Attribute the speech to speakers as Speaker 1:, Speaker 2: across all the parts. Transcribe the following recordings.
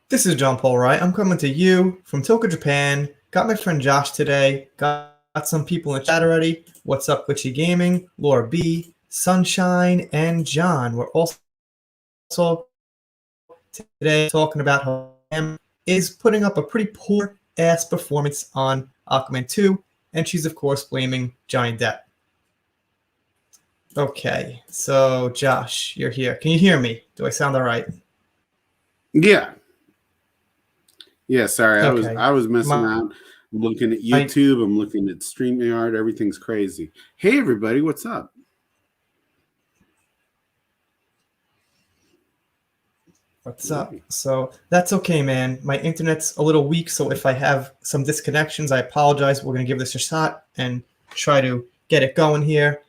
Speaker 1: This is John Paul Wright. I'm coming to you from Tokyo, Japan. Got my friend Josh today. Got some people in the chat already. What's up, Glitchy Gaming? Laura B, Sunshine, and John. We're also today talking about how Sam is putting up a pretty poor ass performance on Aquaman 2, and she's of course blaming Johnny Depp. Okay, so Josh, you're here. Can you hear me? Do I sound all right?
Speaker 2: Yeah. Yeah, sorry.
Speaker 1: Okay.
Speaker 2: I was messing around. I'm looking at YouTube. I'm looking at StreamYard. Everything's crazy. Hey, everybody. What's up?
Speaker 1: What's up? So that's okay, man. My internet's a little weak, so if I have some disconnections, I apologize. We're going to give this a shot and try to get it going here.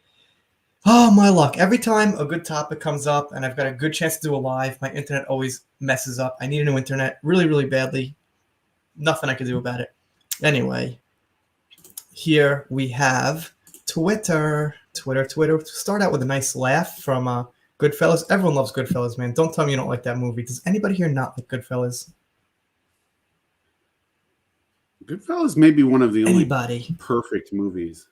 Speaker 1: Oh, my luck. Every time a good topic comes up and I've got a good chance to do a live, my internet always messes up. I need a new internet really, really badly. Nothing I can do about it. Anyway, here we have Twitter. Start out with a nice laugh from Goodfellas. Everyone loves Goodfellas, man. Don't tell me you don't like that movie. Does anybody here not like Goodfellas?
Speaker 2: Goodfellas may be one of the only perfect movies.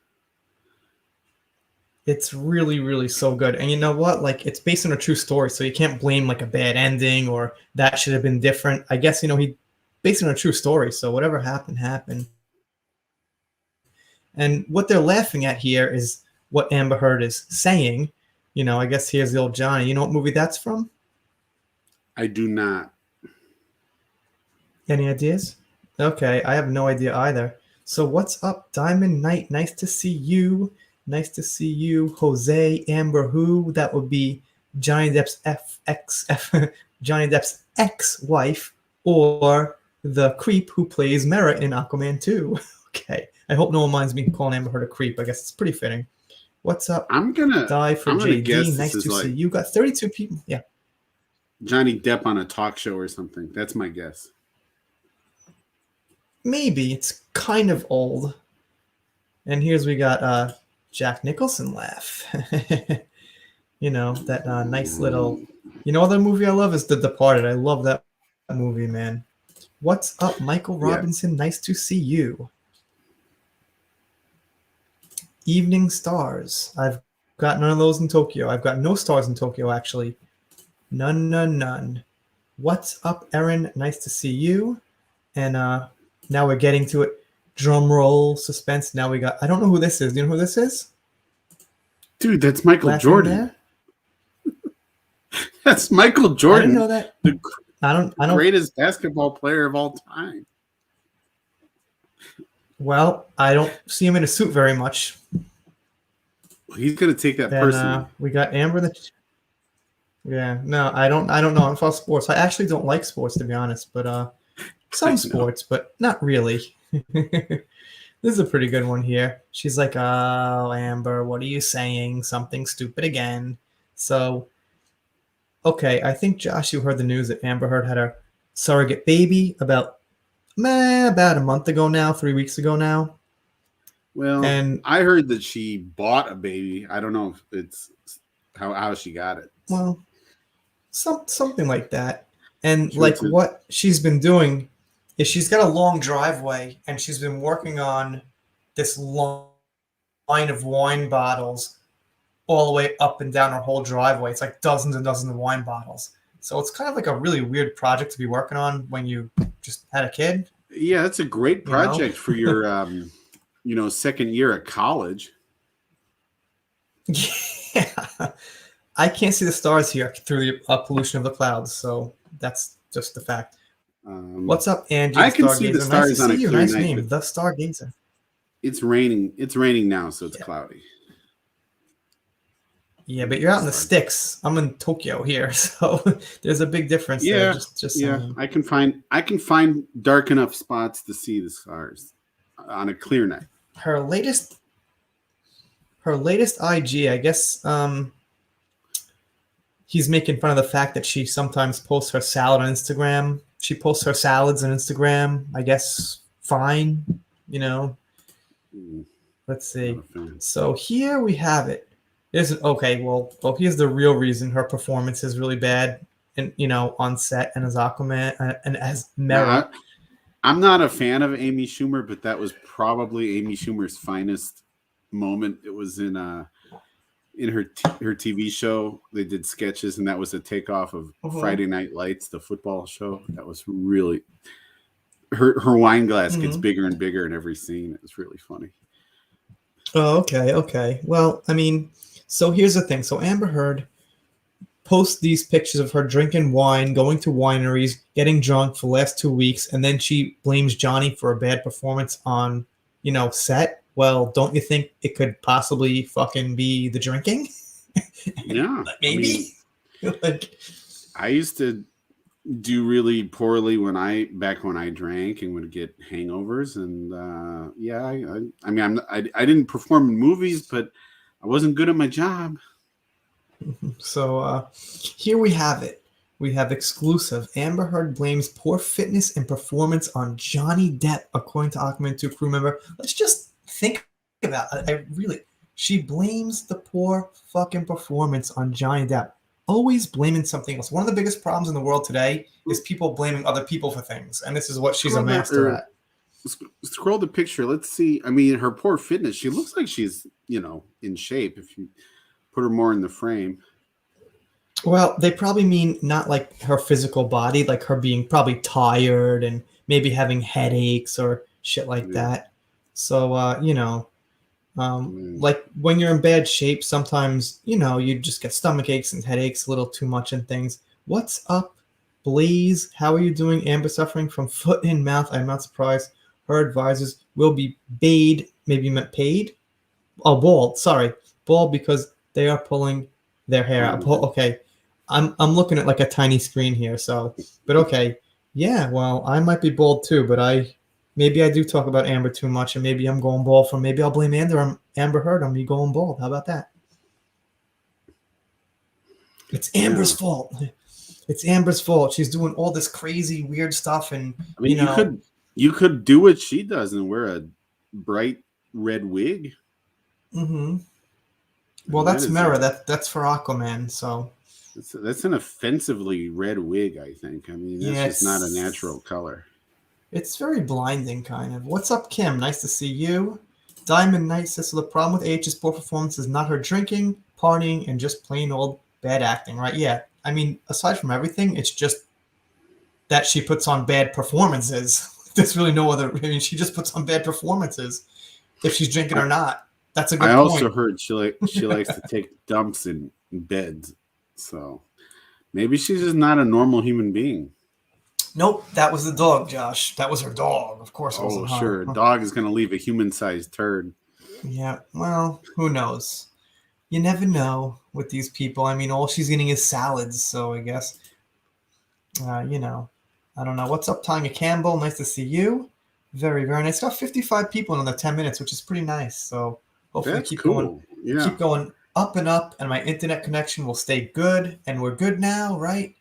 Speaker 1: It's really, really so good. And you know what? Like, it's based on a true story, so you can't blame like a bad ending or that should have been different. I guess, he based on a true story, so whatever happened, happened. And what they're laughing at here is what Amber Heard is saying. I guess here's the old Johnny. You know what movie that's from?
Speaker 2: I do not.
Speaker 1: Any ideas? Okay, I have no idea either. So what's up, Diamond Knight? Nice to see you. Nice to see you, Jose Amber. Who? That would be Johnny Depp's Johnny Depp's ex-wife, or the creep who plays Mera in Aquaman 2. Okay, I hope no one minds me calling Amber Heard a creep. I guess it's pretty fitting. What's up?
Speaker 2: I'm gonna
Speaker 1: die for JD. Nice to see you. Got 32 people. Yeah.
Speaker 2: Johnny Depp on a talk show or something. That's my guess.
Speaker 1: Maybe it's kind of old. And here's we got Jack Nicholson laugh. That nice little. Other movie I love is The Departed. I love that movie, man. What's up, Michael Robinson? Yeah. Nice to see you. Evening stars. I've got none of those in Tokyo. I've got no stars in Tokyo, actually. None. What's up, Erin? Nice to see you. And now we're getting to it. Drum roll, suspense. Now we got... I don't know who this is. Do you know who this is?
Speaker 2: Dude, that's Michael Jordan. That's Michael Jordan.
Speaker 1: I didn't know that. I don't
Speaker 2: greatest basketball player of all time.
Speaker 1: Well, I don't see him in a suit very much.
Speaker 2: He's gonna take that person.
Speaker 1: We got Amber. Yeah, no, I don't know. I'm for sports. I actually don't like sports, to be honest, but some sports, but not really. This is a pretty good one here. She's like, "Oh, Amber, what are you saying? Something stupid again." So, okay, I think Josh, you heard the news that Amber Heard had a surrogate baby about a month ago now, 3 weeks ago now.
Speaker 2: Well, and I heard that she bought a baby. I don't know if it's how she got it.
Speaker 1: Well, something like that. And what she's been doing is she's got a long driveway, and she's been working on this line of wine bottles all the way up and down her whole driveway. It's like dozens and dozens of wine bottles. So it's kind of like a really weird project to be working on when you just had a kid.
Speaker 2: Yeah, that's a great project for your, second year at college.
Speaker 1: Yeah. I can't see the stars here through the pollution of the clouds, so that's just the fact. What's up, Angie?
Speaker 2: I can see the stars on a clear
Speaker 1: nice
Speaker 2: night.
Speaker 1: Name, the Stargazer.
Speaker 2: It's raining. It's raining now, so it's cloudy.
Speaker 1: Yeah, but you're out in the sticks. I'm in Tokyo here, so there's a big difference there. Just saying.
Speaker 2: I can find dark enough spots to see the stars on a clear night.
Speaker 1: Her latest IG, I guess, he's making fun of the fact that she sometimes posts her salad on Instagram. She posts her salads on Instagram. I guess fine, Let's see. So here we have it. Here's the real reason her performance is really bad. and on set and as Aquaman and as
Speaker 2: Now,
Speaker 1: Mera.
Speaker 2: I'm not a fan of Amy Schumer, but that was probably Amy Schumer's finest moment. It was in her TV show. They did sketches, and that was a takeoff of Friday Night Lights, the football show. That was really her wine glass gets bigger and bigger in every scene. It was really funny.
Speaker 1: Oh, okay. Well, I mean, so here's the thing. So Amber Heard posts these pictures of her drinking wine, going to wineries, getting drunk for the last 2 weeks, and then she blames Johnny for a bad performance on, set. Well, don't you think it could possibly fucking be the drinking?
Speaker 2: Yeah.
Speaker 1: Maybe.
Speaker 2: I used to do really poorly back when I drank and would get hangovers, and I didn't perform in movies, but I wasn't good at my job.
Speaker 1: So here we have it. We have exclusive. Amber Heard blames poor fitness and performance on Johnny Depp, according to Aquaman 2 crew member. Let's just think about it. She blames the poor fucking performance on Johnny Depp. Always blaming something else. One of the biggest problems in the world today is people blaming other people for things, and this is what she's a master at.
Speaker 2: Scroll the picture. Let's see. I mean, her poor fitness. She looks like she's, in shape. If you put her more in the frame.
Speaker 1: Well, they probably mean not like her physical body, like her being probably tired and maybe having headaches or shit like that. So, like when you're in bad shape, sometimes, you just get stomach aches and headaches a little too much and things. What's up, Blaze? How are you doing? Amber suffering from foot and mouth. I'm not surprised. Her advisors will be paid. Maybe you meant paid? Oh, bald. Sorry. Bald because they are pulling their hair out. Okay. I'm looking at like a tiny screen here. So, but okay. Yeah, well, I might be bald too, but maybe I do talk about Amber too much, and maybe I'm going bald maybe I'll blame Amber Heard on me going bald. How about that? It's Amber's fault. It's Amber's fault. She's doing all this crazy, weird stuff, and
Speaker 2: I mean, you could do what she does and wear a bright red wig.
Speaker 1: Mm-hmm. Well, that's Mera. That's for Aquaman. So
Speaker 2: that's an offensively red wig, I think. I mean, that's just not a natural color.
Speaker 1: It's very blinding, kind of. What's up, Kim? Nice to see you. Diamond Knight says, so the problem with AH's poor performance is not her drinking, partying, and just plain old bad acting, right? Yeah. I mean, aside from everything, it's just that she puts on bad performances. There's really no other. I mean, she just puts on bad performances, if she's drinking or not. That's a good point.
Speaker 2: I also heard she likes to take dumps in beds. So maybe she's just not a normal human being.
Speaker 1: Nope, that was the dog, Josh. That was her dog. Of course it wasn't her.
Speaker 2: Sure. A dog is going to leave a human-sized turd.
Speaker 1: Yeah, well, who knows? You never know with these people. I mean, all she's eating is salads, so I guess, I don't know. What's up, Tanya Campbell? Nice to see you. Very, very nice. Got 55 people in another 10 minutes, which is pretty nice. So hopefully keep going up and up, and my internet connection will stay good, and we're good now, right?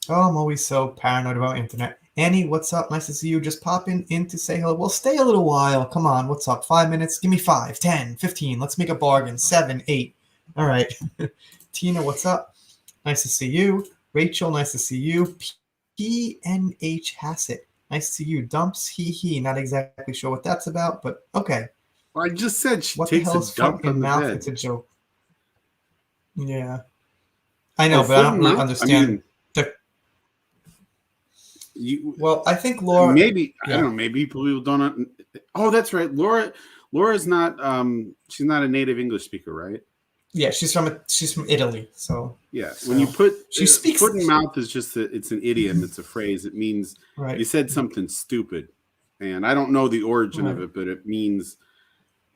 Speaker 1: Oh, I'm always so paranoid about internet. Annie, what's up? Nice to see you. Just popping in to say hello. Well, stay a little while. Come on. What's up? 5 minutes? Give me 5, 10, 15. Let's make a bargain. 7, 8. All right. Tina, what's up? Nice to see you. Rachel, nice to see you. PNH Hassett. Nice to see you. Dumps, he. Not exactly sure what that's about, but okay.
Speaker 2: Well, I just said she takes a dump on the
Speaker 1: mouth.
Speaker 2: bed.
Speaker 1: It's a joke. Yeah. I know, but I don't really understand. I think Laura.
Speaker 2: Maybe I don't know. Maybe people don't. Oh, that's right. Laura's not. She's not a native English speaker, right?
Speaker 1: Yeah, she's from Italy. So
Speaker 2: yeah, when you put foot in mouth is just it's an idiom. It's a phrase. It means you said something stupid, and I don't know the origin of it, but it means,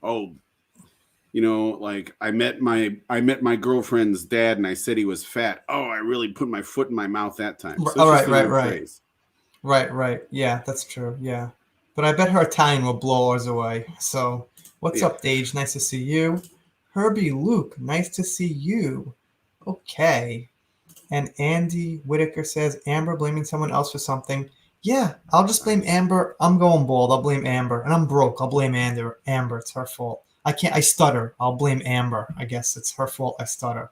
Speaker 2: like I met my girlfriend's dad, and I said he was fat. Oh, I really put my foot in my mouth that time. So
Speaker 1: Right. Yeah, that's true. Yeah. But I bet her Italian will blow ours away. So what's up, Dage? Nice to see you. Herbie Luke, nice to see you. Okay. And Andy Whitaker says, Amber blaming someone else for something. Yeah, I'll just blame Amber. I'm going bald. I'll blame Amber. And I'm broke. I'll blame Amber. It's her fault. I stutter. I'll blame Amber. I guess it's her fault I stutter.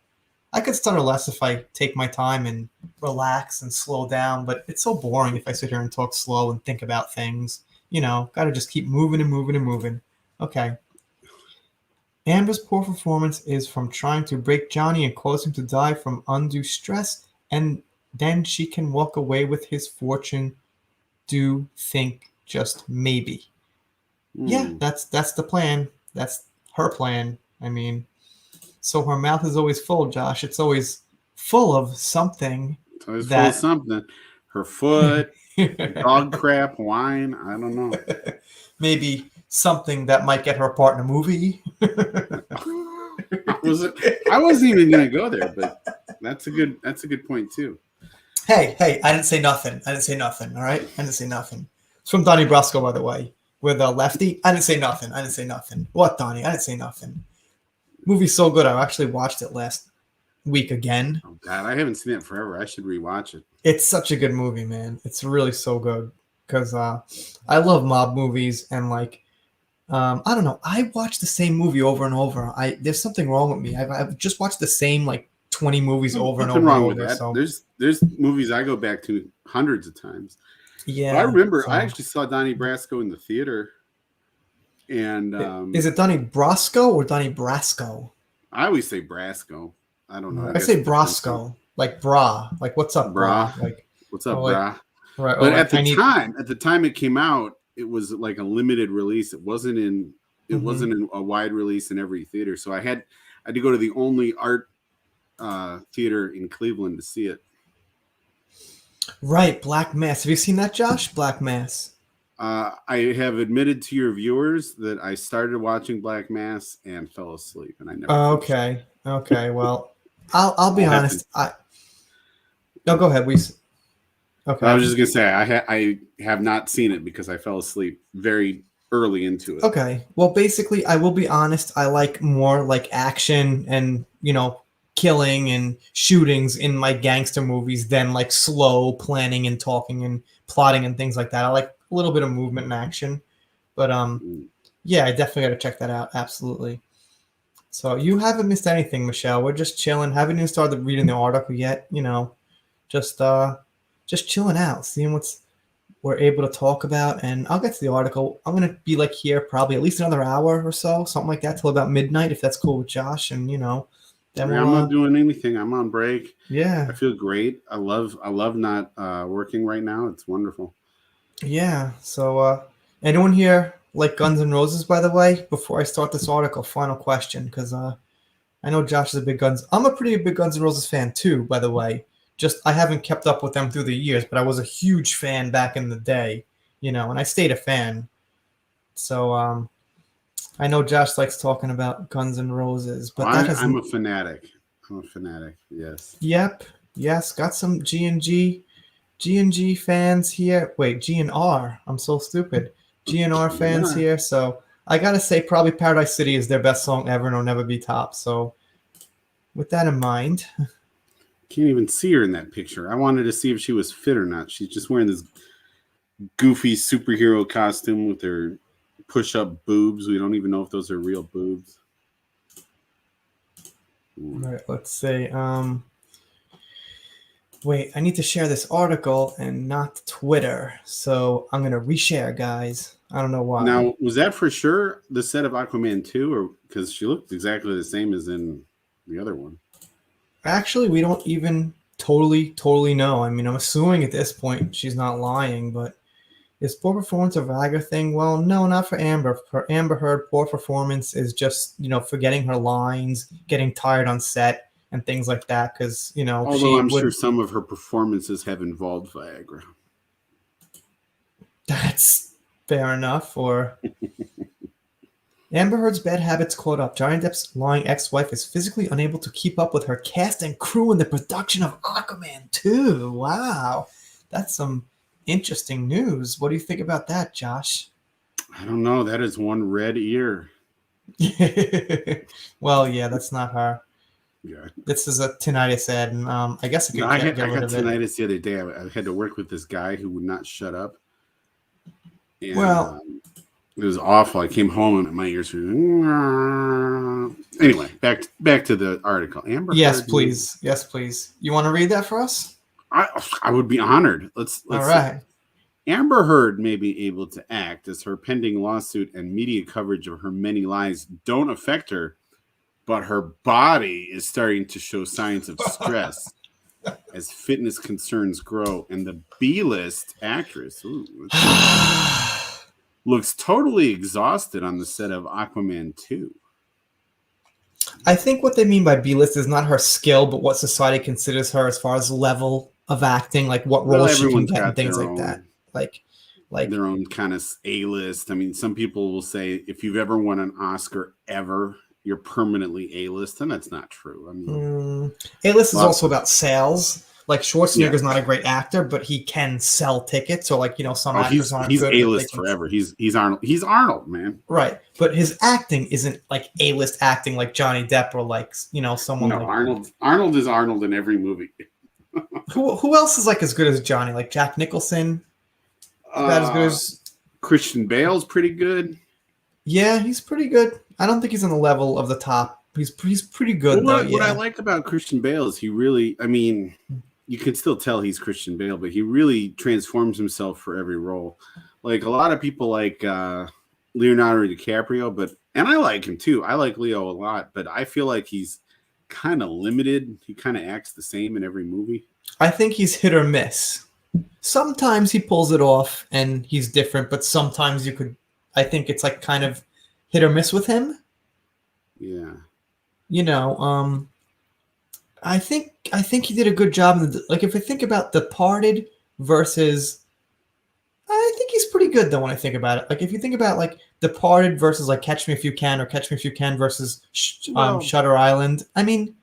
Speaker 1: I could stutter less if I take my time and relax and slow down, but it's so boring if I sit here and talk slow and think about things. Gotta just keep moving and moving and moving. Okay. Amber's poor performance is from trying to break Johnny and cause him to die from undue stress, and then she can walk away with his fortune. Do think just maybe. Yeah, that's the plan. That's her plan. I mean, so her mouth is always full, Josh. It's always full of something.
Speaker 2: It's always full of something. Her foot, dog crap, wine. I don't know.
Speaker 1: Maybe something that might get her part in a movie.
Speaker 2: I wasn't even gonna go there, but that's a good point too.
Speaker 1: Hey, I didn't say nothing. All right, I didn't say nothing. It's from Donnie Brasco, by the way, with Lefty. I didn't say nothing. What, Donnie? I didn't say nothing. Movie's so good. I actually watched it last week again.
Speaker 2: Oh God, I haven't seen it forever. I should rewatch it.
Speaker 1: It's such a good movie, man. It's really so good because I love mob movies and like I don't know. I watch the same movie over and over. There's something wrong with me. I've just watched the same like 20 movies over and over.
Speaker 2: Nothing wrong
Speaker 1: with
Speaker 2: that.
Speaker 1: So.
Speaker 2: There's movies I go back to hundreds of times.
Speaker 1: Yeah,
Speaker 2: but I remember I actually saw Donnie Brasco in the theater. And
Speaker 1: is it Donnie Brasco or Donnie Brasco?
Speaker 2: I always say Brasco. I don't know.
Speaker 1: I say Brasco, like bra, like what's up, bra? Like
Speaker 2: what's up, bra?
Speaker 1: Right.
Speaker 2: But at the time it came out, it was like a limited release. It wasn't in a wide release in every theater. So I had to go to the only art theater in Cleveland to see it.
Speaker 1: Right, Black Mass. Have you seen that, Josh? Black Mass.
Speaker 2: I have admitted to your viewers that I started watching Black Mass and fell asleep, and I never.
Speaker 1: Okay. Well, I'll be honest. No, go ahead. Okay.
Speaker 2: I was just gonna say I have not seen it because I fell asleep very early into it.
Speaker 1: Okay. Well, basically, I will be honest. I like more like action and killing and shootings in my gangster movies than like slow planning and talking and plotting and things like that. I like a little bit of movement and action, but yeah, I definitely got to check that out. Absolutely. So you haven't missed anything, Michelle. We're just chilling. Haven't even started reading the article yet. Just chilling out, seeing what's we're able to talk about. And I'll get to the article. I'm gonna be like here probably at least another hour or so, something like that, till about midnight, if that's cool with Josh. And then
Speaker 2: I'm not doing anything. I'm on break.
Speaker 1: Yeah,
Speaker 2: I feel great. I love not working right now. It's wonderful.
Speaker 1: Yeah. So anyone here like Guns N' Roses, by the way? Before I start this article, final question, because I know Josh is a big I'm a pretty big Guns N' Roses fan too, by the way. Just I haven't kept up with them through the years, but I was a huge fan back in the day, and I stayed a fan. So I know Josh likes talking about Guns N' Roses, but
Speaker 2: I'm a fanatic. Yes.
Speaker 1: Yep. Yes. Got some G&G fans here. Wait, G&R. I'm so stupid. G&R fans here. So I gotta say, probably Paradise City is their best song ever, and it'll never be topped. So with that in mind.
Speaker 2: Can't even see her in that picture. I wanted to see if she was fit or not. She's just wearing this goofy superhero costume with her push-up boobs. We don't even know if those are real boobs.
Speaker 1: All right, let's see. Wait, I need to share this article and not Twitter. So I'm going to reshare, guys. I don't know why.
Speaker 2: Now, was that for sure the set of Aquaman 2? Or because she looked exactly the same as in the other one?
Speaker 1: Actually, we don't even totally know. I mean, I'm assuming at this point she's not lying, but is poor performance a Viagra thing? Well, no, not for Amber. For Amber Heard, poor performance is just, forgetting her lines, getting tired on set, and things like that. Because,
Speaker 2: although I'm sure some of her performances have involved Viagra.
Speaker 1: That's fair enough. Or Amber Heard's bad habits caught up. Johnny Depp's lying ex-wife is physically unable to keep up with her cast and crew in the production of Aquaman 2. Wow. That's some interesting news. What do you think about that, Josh?
Speaker 2: I don't know. That is one red ear.
Speaker 1: Well, yeah, that's not her.
Speaker 2: Yeah.
Speaker 1: This is a tinnitus ad, and I guess I could get rid of it.
Speaker 2: I got tinnitus the other day. I had to work with this guy who would not shut up. And,
Speaker 1: well,
Speaker 2: It was awful. I came home and my ears were. Anyway, back to the article. Amber
Speaker 1: Yes,
Speaker 2: Heard.
Speaker 1: please. Yes, please. You want to read that for us?
Speaker 2: I would be honored. Let's
Speaker 1: All
Speaker 2: see.
Speaker 1: right.
Speaker 2: Amber Heard may be able to act as her pending lawsuit and media coverage of her many lies don't affect her, but her body is starting to show signs of stress as fitness concerns grow. And the B-list actress looks totally exhausted on the set of Aquaman 2.
Speaker 1: I think what they mean by B-list is not her skill, but what society considers her as far as level of acting, like what roles she can get and things like that. Like
Speaker 2: their own kind of A-list. I mean, some people will say if you've ever won an Oscar ever, you're permanently A-list, and that's not true. I mean,
Speaker 1: A-list is also about sales. Like Schwarzenegger's not a great actor, but he can sell tickets. Or like some actors aren't
Speaker 2: he's
Speaker 1: good.
Speaker 2: A-list forever. He's Arnold. He's Arnold, man.
Speaker 1: Right, but his acting isn't like A-list acting like Johnny Depp or like someone.
Speaker 2: No,
Speaker 1: like
Speaker 2: Arnold is Arnold in every movie.
Speaker 1: Who else is like as good as Johnny? Like Jack Nicholson. About as good as
Speaker 2: Christian Bale's pretty good.
Speaker 1: Yeah, he's pretty good. I don't think he's on the level of the top. He's pretty good though.
Speaker 2: What I like about Christian Bale is he really, I mean, you can still tell he's Christian Bale, but he really transforms himself for every role. Like a lot of people like Leonardo DiCaprio, and I like him too. I like Leo a lot, but I feel like he's kind of limited. He kind of acts the same in every movie.
Speaker 1: I think he's hit or miss. Sometimes he pulls it off and he's different, but sometimes I think it's like kind of hit or miss with him.
Speaker 2: Yeah.
Speaker 1: I think he did a good job. Like if I think about Departed versus, I think he's pretty good though when I think about it. Like if you think about like Departed versus like Catch Me If You Can or Catch Me If You Can versus Shutter Island. I mean,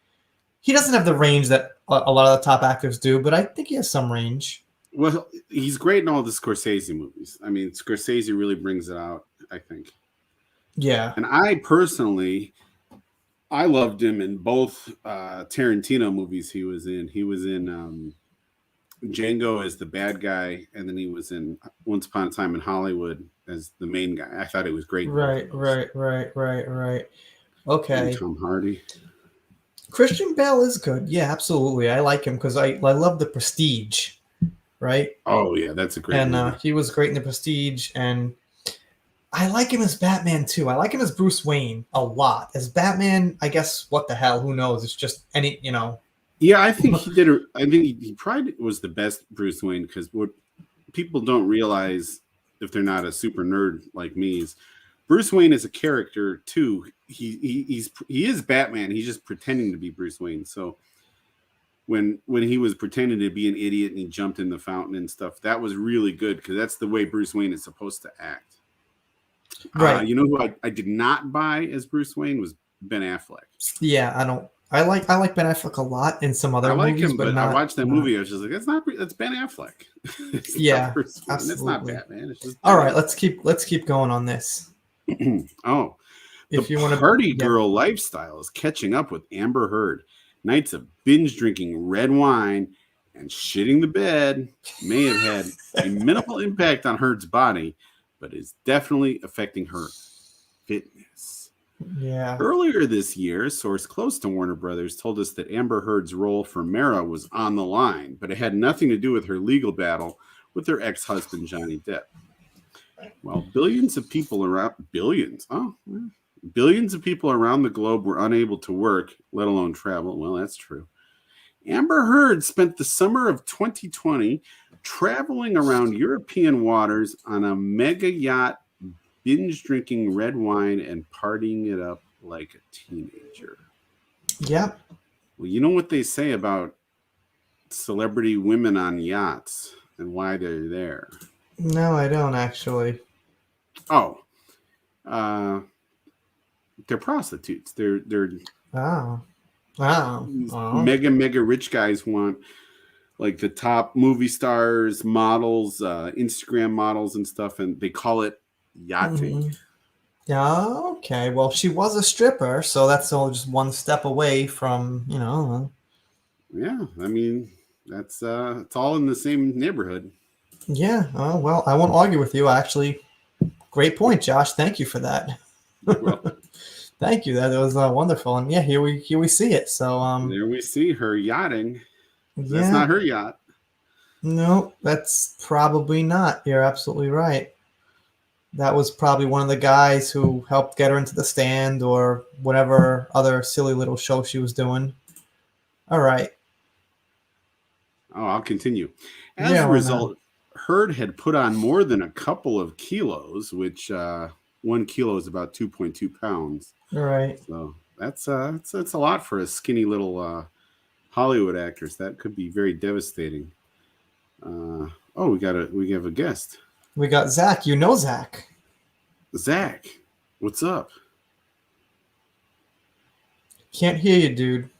Speaker 1: he doesn't have the range that a lot of the top actors do, but I think he has some range.
Speaker 2: Well, he's great in all the Scorsese movies. I mean, Scorsese really brings it out, I think.
Speaker 1: Yeah.
Speaker 2: And I personally, I loved him in both Tarantino movies he was in. He was in Django as the bad guy, and then he was in Once Upon a Time in Hollywood as the main guy. I thought it was great.
Speaker 1: Right. Okay.
Speaker 2: And Tom Hardy.
Speaker 1: Christian Bale is good. Yeah, absolutely. I like him because I love The Prestige. Right?
Speaker 2: Oh yeah, that's a great movie.
Speaker 1: And he was great in The Prestige, and I like him as Batman too. I like him as Bruce Wayne a lot. As Batman, I guess what the hell? Who knows? It's just
Speaker 2: Yeah, I think he did. I think he probably was the best Bruce Wayne because what people don't realize if they're not a super nerd like me is Bruce Wayne is a character too. He is Batman. He's just pretending to be Bruce Wayne. So. When he was pretending to be an idiot and he jumped in the fountain and stuff, that was really good because that's the way Bruce Wayne is supposed to act.
Speaker 1: Right.
Speaker 2: You know who I did not buy as Bruce Wayne was Ben Affleck.
Speaker 1: Yeah, I like Ben Affleck a lot in some other movies,
Speaker 2: him, but I watched that movie. I was just like, that's Ben Affleck.
Speaker 1: Yeah,
Speaker 2: absolutely. It's not Batman. It's just
Speaker 1: all right. Let's keep going on this.
Speaker 2: Oh,
Speaker 1: if you want to
Speaker 2: party girl lifestyle is catching up with Amber Heard. Nights of binge drinking red wine and shitting the bed may have had a minimal impact on Heard's body, but is definitely affecting her fitness.
Speaker 1: Yeah.
Speaker 2: Earlier this year, a source close to Warner Brothers told us that Amber Heard's role for Mara was on the line, but it had nothing to do with her legal battle with her ex-husband, Johnny Depp. While billions of people around the globe were unable to work, let alone travel. Well, that's true. Amber Heard spent the summer of 2020 traveling around European waters on a mega yacht, binge drinking red wine and partying it up like a teenager.
Speaker 1: Yep.
Speaker 2: Well, you know what they say about celebrity women on yachts and why they're there?
Speaker 1: No, I don't actually.
Speaker 2: Oh. They're prostitutes. They're mega rich guys want like the top movie stars, models, Instagram models and stuff, and they call it yachting.
Speaker 1: Mm-hmm. Yeah, okay. Well, she was a stripper, so that's all just one step away from,
Speaker 2: Yeah, I mean, that's it's all in the same neighborhood.
Speaker 1: Yeah. Oh, well, I won't argue with you. I actually Great point, Josh. Thank you for that.
Speaker 2: Well,
Speaker 1: Thank you. That was wonderful. And yeah, here we see it. So
Speaker 2: there we see her yachting. That's
Speaker 1: yeah,
Speaker 2: not her yacht.
Speaker 1: no, that's probably not. You're absolutely right. That was probably one of the guys who helped get her into the stand or whatever other silly little show she was doing. All right.
Speaker 2: Oh, I'll continue. As
Speaker 1: Yeah,
Speaker 2: a
Speaker 1: why not?
Speaker 2: result, Heard had put on more than a couple of kilos, which 1 kilo is about 2.2 pounds.
Speaker 1: All right.
Speaker 2: So that's a lot for a skinny little Hollywood actress. That could be very devastating. Oh, we have a guest.
Speaker 1: We got Zach. You know Zach.
Speaker 2: Zach, what's up?
Speaker 1: Can't hear you, dude.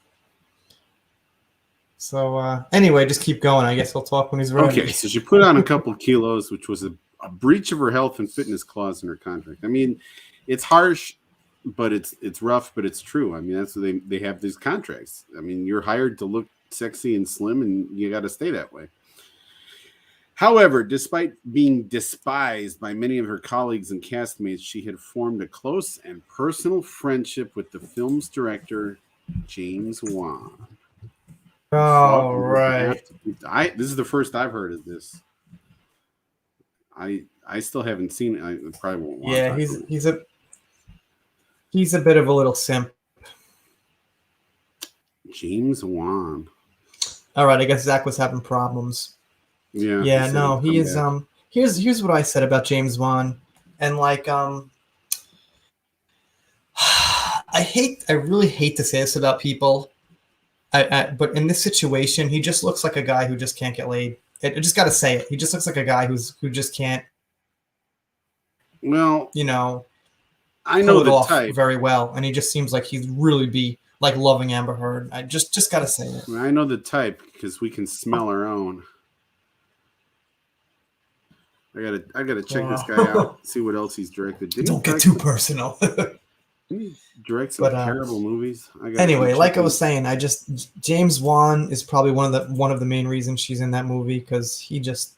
Speaker 1: So anyway, just keep going. I guess he'll talk when he's ready.
Speaker 2: Okay, so she put on a couple kilos, which was a breach of her health and fitness clause in her contract. I mean, it's harsh, but it's rough, but it's true. I mean, that's what they have these contracts. I mean, you're hired to look sexy and slim, and you got to stay that way. However, despite being despised by many of her colleagues and castmates, she had formed a close and personal friendship with the film's director, James Wan.
Speaker 1: All right.
Speaker 2: This is the first I've heard of this. I still haven't seen it. I probably won't watch it.
Speaker 1: Yeah, he's a bit of a little simp.
Speaker 2: James Wan.
Speaker 1: All right, I guess Zach was having problems.
Speaker 2: Yeah.
Speaker 1: Yeah, no, he is. Here's what I said about James Wan, and like I really hate to say this about people, but in this situation, he just looks like a guy who just can't get laid. I just got to say it. He just looks like a guy who just can't.
Speaker 2: Well,
Speaker 1: pull
Speaker 2: I know
Speaker 1: it
Speaker 2: the
Speaker 1: off
Speaker 2: type
Speaker 1: very well, and he just seems like he'd really be like loving Amber Heard. I just got to say it.
Speaker 2: I know the type because we can smell our own. I gotta check this guy out. See what else he's directed.
Speaker 1: Don't get too personal.
Speaker 2: Didn't he direct some terrible movies?
Speaker 1: Anyway, like I was saying, James Wan is probably one of the main reasons she's in that movie because he just.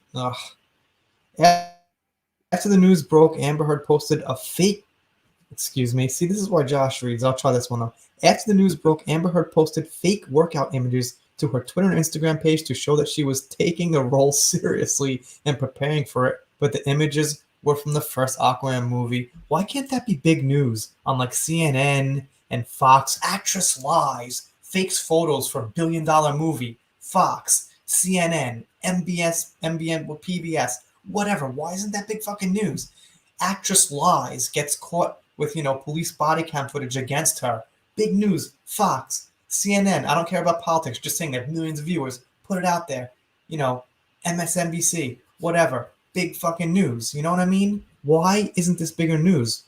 Speaker 1: After the news broke, Amber Heard posted a fake. Excuse me. See, this is why Josh reads. I'll try this one out. After the news broke, Amber Heard posted fake workout images to her Twitter and Instagram page to show that she was taking the role seriously and preparing for it. But the images were from the first Aquaman movie. Why can't that be big news on like CNN and Fox? Actress lies, fakes photos for $1 billion movie. Fox, CNN, MBS, PBS, whatever. Why isn't that big fucking news? Actress lies, gets caught with police body cam footage against her. Big news. Fox, CNN. I don't care about politics. Just saying they have millions of viewers. Put it out there. MSNBC, whatever. Big fucking news. You know what I mean? Why isn't this bigger news?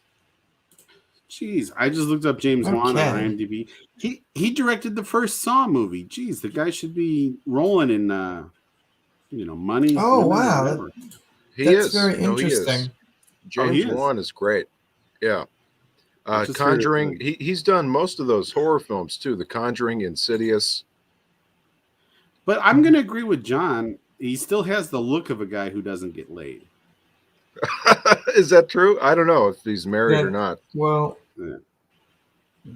Speaker 2: Jeez, I just looked up James Wan on IMDb. He directed the first Saw movie. Jeez, the guy should be rolling in money.
Speaker 1: Oh wow, that's very interesting.
Speaker 3: James Wan is great. Yeah. Conjuring. He's done most of those horror films too. The Conjuring, Insidious.
Speaker 2: But I'm going to agree with John. He still has the look of a guy who doesn't get laid.
Speaker 3: Is that true? I don't know if he's married or not.
Speaker 1: Well,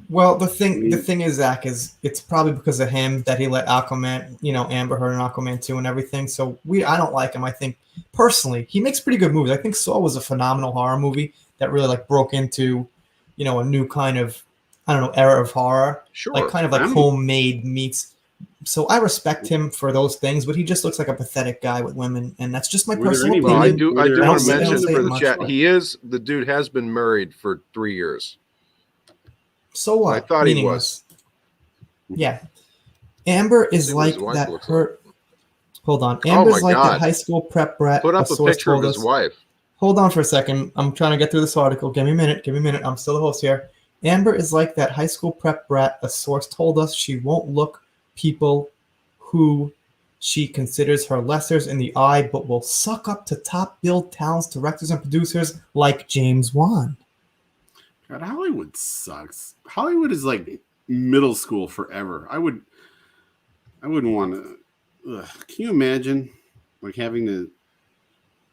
Speaker 1: the thing is, Zach, is it's probably because of him that he let Aquaman, Amber Heard and Aquaman 2 and everything. So I don't like him. I think personally, he makes pretty good movies. I think Saw was a phenomenal horror movie that really broke into, a new kind of, era of horror.
Speaker 3: Sure.
Speaker 1: Like kind of like homemade meets. So I respect him for those things, but he just looks like a pathetic guy with women, and that's just my personal opinion.
Speaker 3: I do want to mention for the chat, the dude has been married for 3 years.
Speaker 1: So what?
Speaker 3: I thought he was.
Speaker 1: Yeah. Amber is like that her. Hold on. Amber's like that high school prep brat.
Speaker 3: Put up a picture of his wife.
Speaker 1: Hold on for a second. I'm trying to get through this article. Give me a minute. I'm still the host here. Amber is like that high school prep brat. A source told us she won't look people who she considers her lessers in the eye, but will suck up to top billed talents, directors, and producers like James Wan.
Speaker 2: God, Hollywood sucks. Hollywood is like middle school forever. I wouldn't want to. Can you imagine having to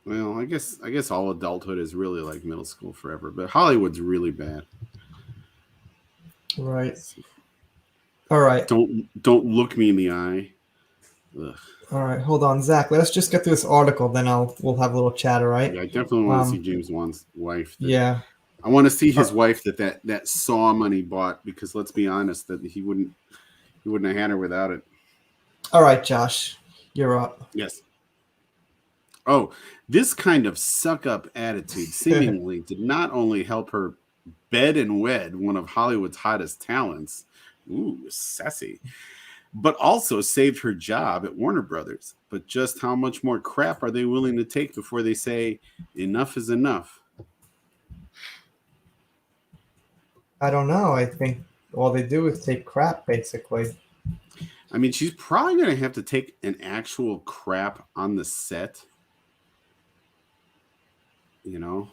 Speaker 2: Well, I guess all adulthood is really like middle school forever, but Hollywood's really bad.
Speaker 1: Right. All right.
Speaker 2: Don't look me in the eye. Ugh.
Speaker 1: All right. Hold on, Zach. Let's just get through this article, then we'll have a little chat. All right.
Speaker 2: Yeah, I definitely want to see James Wan's wife.
Speaker 1: Yeah.
Speaker 2: I want to see his wife that Saw money bought, because let's be honest, that he wouldn't have had her without it.
Speaker 1: All right, Josh, you're up.
Speaker 2: Yes. Oh, this kind of suck-up attitude seemingly did not only help her bed and wed one of Hollywood's hottest talents, ooh, sassy, but also saved her job at Warner Brothers. But just how much more crap are they willing to take before they say enough is enough?
Speaker 1: I don't know. I think all they do is take crap, basically.
Speaker 2: I mean, she's probably going to have to take an actual crap on the set. You know,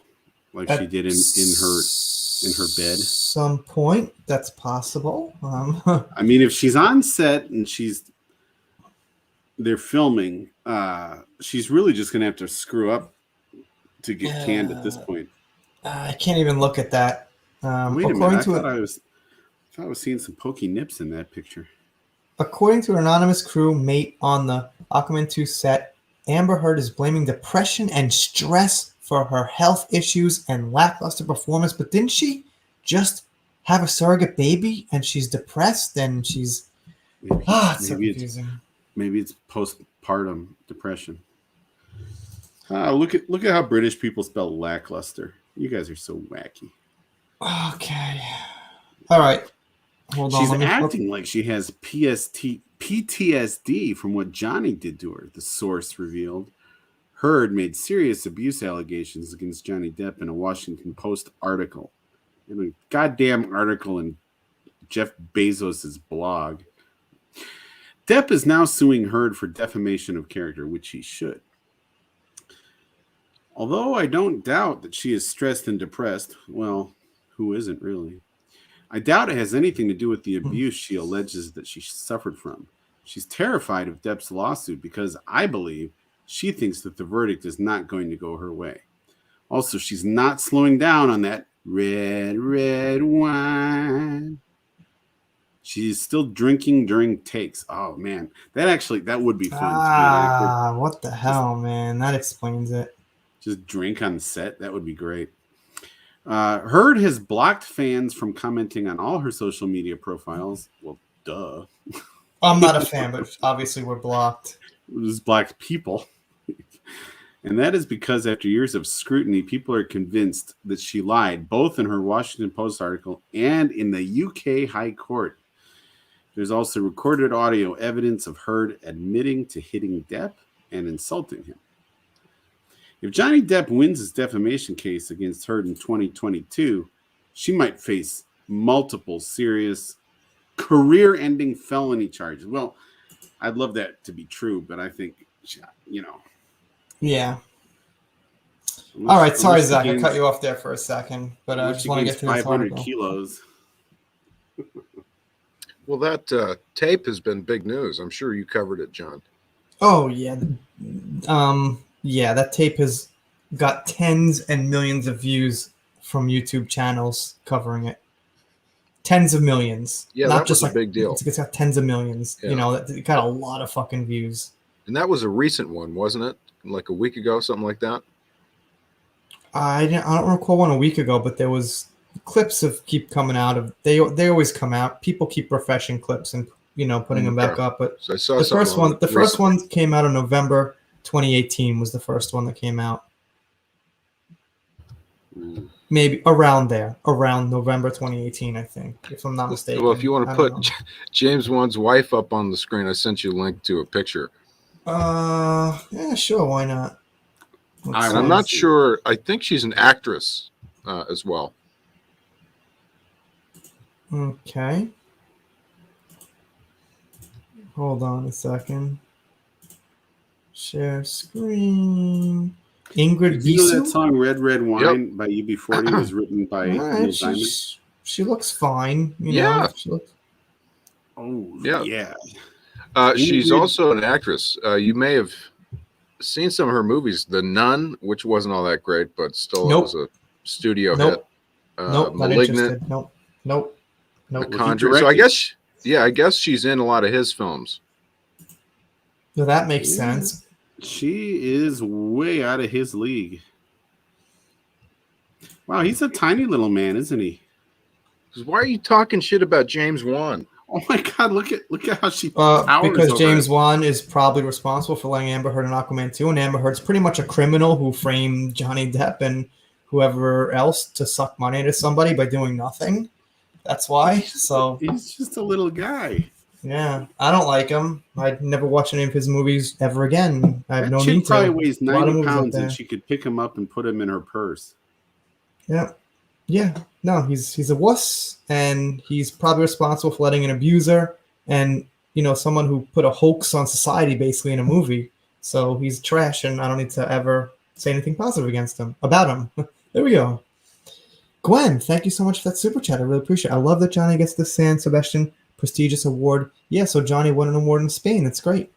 Speaker 2: like she did in her bed.
Speaker 1: Some point, that's possible.
Speaker 2: I mean, if she's on set and they're filming, she's really just gonna have to screw up to get canned at this point.
Speaker 1: I can't even look at that.
Speaker 2: Wait a minute! I thought I was seeing some pokey nips in that picture.
Speaker 1: According to an anonymous crew mate on the Aquaman 2 set, Amber Heard is blaming depression and stress for her health issues and lackluster performance. But didn't she just have a surrogate baby and she's depressed and she's... it's so confusing.
Speaker 2: Maybe it's postpartum depression. Look at how British people spell lackluster. You guys are so wacky.
Speaker 1: Okay. All right. Hold on.
Speaker 2: She's acting like she has PTSD from what Johnny did to her, the source revealed. Heard made serious abuse allegations against Johnny Depp in a Washington Post article. In a goddamn article in Jeff Bezos' blog. Depp is now suing Heard for defamation of character, which he should. Although I don't doubt that she is stressed and depressed. Well, who isn't really? I doubt it has anything to do with the abuse she alleges that she suffered from. She's terrified of Depp's lawsuit because I believe she thinks that the verdict is not going to go her way. Also, she's not slowing down on that red wine. She's still drinking during takes. Oh, man. That would be fun.
Speaker 1: What the hell, man? That explains it.
Speaker 2: Just drink on set. That would be great. Heard has blocked fans from commenting on all her social media profiles. Well, duh.
Speaker 1: I'm not a fan, but obviously we're blocked.
Speaker 2: Just blocked people. And that is because after years of scrutiny, people are convinced that she lied, both in her Washington Post article and in the UK High Court. There's also recorded audio evidence of Heard admitting to hitting Depp and insulting him. If Johnny Depp wins his defamation case against Heard in 2022, she might face multiple serious career-ending felony charges. Well, I'd love that to be true, but I think,
Speaker 1: Yeah. All right. Sorry, Zach. I cut you off there for a second, but I just want to get through this
Speaker 2: 500
Speaker 1: article.
Speaker 2: kilos.
Speaker 3: Well, that tape has been big news. I'm sure you covered it, John.
Speaker 1: Oh, yeah. Yeah, that tape has got tens and millions of views from YouTube channels covering it. Tens of millions.
Speaker 3: Yeah,
Speaker 1: not
Speaker 3: that
Speaker 1: just
Speaker 3: was a big deal.
Speaker 1: It's got tens of millions.
Speaker 3: Yeah.
Speaker 1: It got a lot of fucking views.
Speaker 3: And that was a recent one, wasn't it? Like a week ago, something like that?
Speaker 1: I don't recall one a week ago, but there was clips of keep coming out of. They always come out. People keep refreshing clips and putting them back up. But
Speaker 3: so I saw
Speaker 1: the first one came out in November 2018 was the first one that came out. Maybe around November 2018, I think, if I'm not mistaken.
Speaker 3: Well, if you want to put James Wan's wife up on the screen, I sent you a link to a picture.
Speaker 1: Yeah, sure, why not?
Speaker 3: I'm not sure. I think she's an actress as well.
Speaker 1: Okay. Hold on a second. Share screen. Ingrid
Speaker 2: You know that
Speaker 1: Bisu?
Speaker 2: song "Red Red Wine" by UB40 was written by Neil Diamond?
Speaker 1: She looks fine.
Speaker 3: Yeah.
Speaker 1: She looks...
Speaker 2: Oh,
Speaker 3: Yeah.
Speaker 2: yeah.
Speaker 3: She's also an actress. You may have seen some of her movies. The Nun, which wasn't all that great, but still
Speaker 1: Nope.
Speaker 3: it was a studio
Speaker 1: Nope.
Speaker 3: hit.
Speaker 1: Nope, not
Speaker 3: Malignant,
Speaker 1: interested. Nope.
Speaker 3: The
Speaker 2: Well, he
Speaker 3: Conjuring. So
Speaker 2: directed.
Speaker 3: I guess she's in a lot of his films.
Speaker 1: No, that makes
Speaker 2: Yeah.
Speaker 1: sense.
Speaker 2: She is way out of his league. Wow, he's a tiny little man, isn't he?
Speaker 3: Why are you talking shit about James Wan?
Speaker 2: Oh my God! Look at how she towers
Speaker 1: Because
Speaker 2: over
Speaker 1: James
Speaker 2: it.
Speaker 1: Wan is probably responsible for letting Amber Heard in Aquaman 2, and Amber Heard's pretty much a criminal who framed Johnny Depp and whoever else to suck money to somebody by doing nothing. That's why. So
Speaker 2: He's just a little guy.
Speaker 1: yeah, I don't like him. I'd never watch any of his movies ever again. I have
Speaker 2: That
Speaker 1: no
Speaker 2: chick
Speaker 1: need to.
Speaker 2: probably weighs
Speaker 1: A lot of
Speaker 2: 90
Speaker 1: movies out
Speaker 2: pounds,
Speaker 1: there.
Speaker 2: and she could pick him up and put him in her purse.
Speaker 1: Yeah. No, he's a wuss, and he's probably responsible for letting an abuser and someone who put a hoax on society basically in a movie. So he's trash, and I don't need to ever say anything positive about him. There we go. Gwen, thank you so much for that super chat. I really appreciate it. I love that Johnny gets the San Sebastian prestigious award. Yeah, so Johnny won an award in Spain. That's great.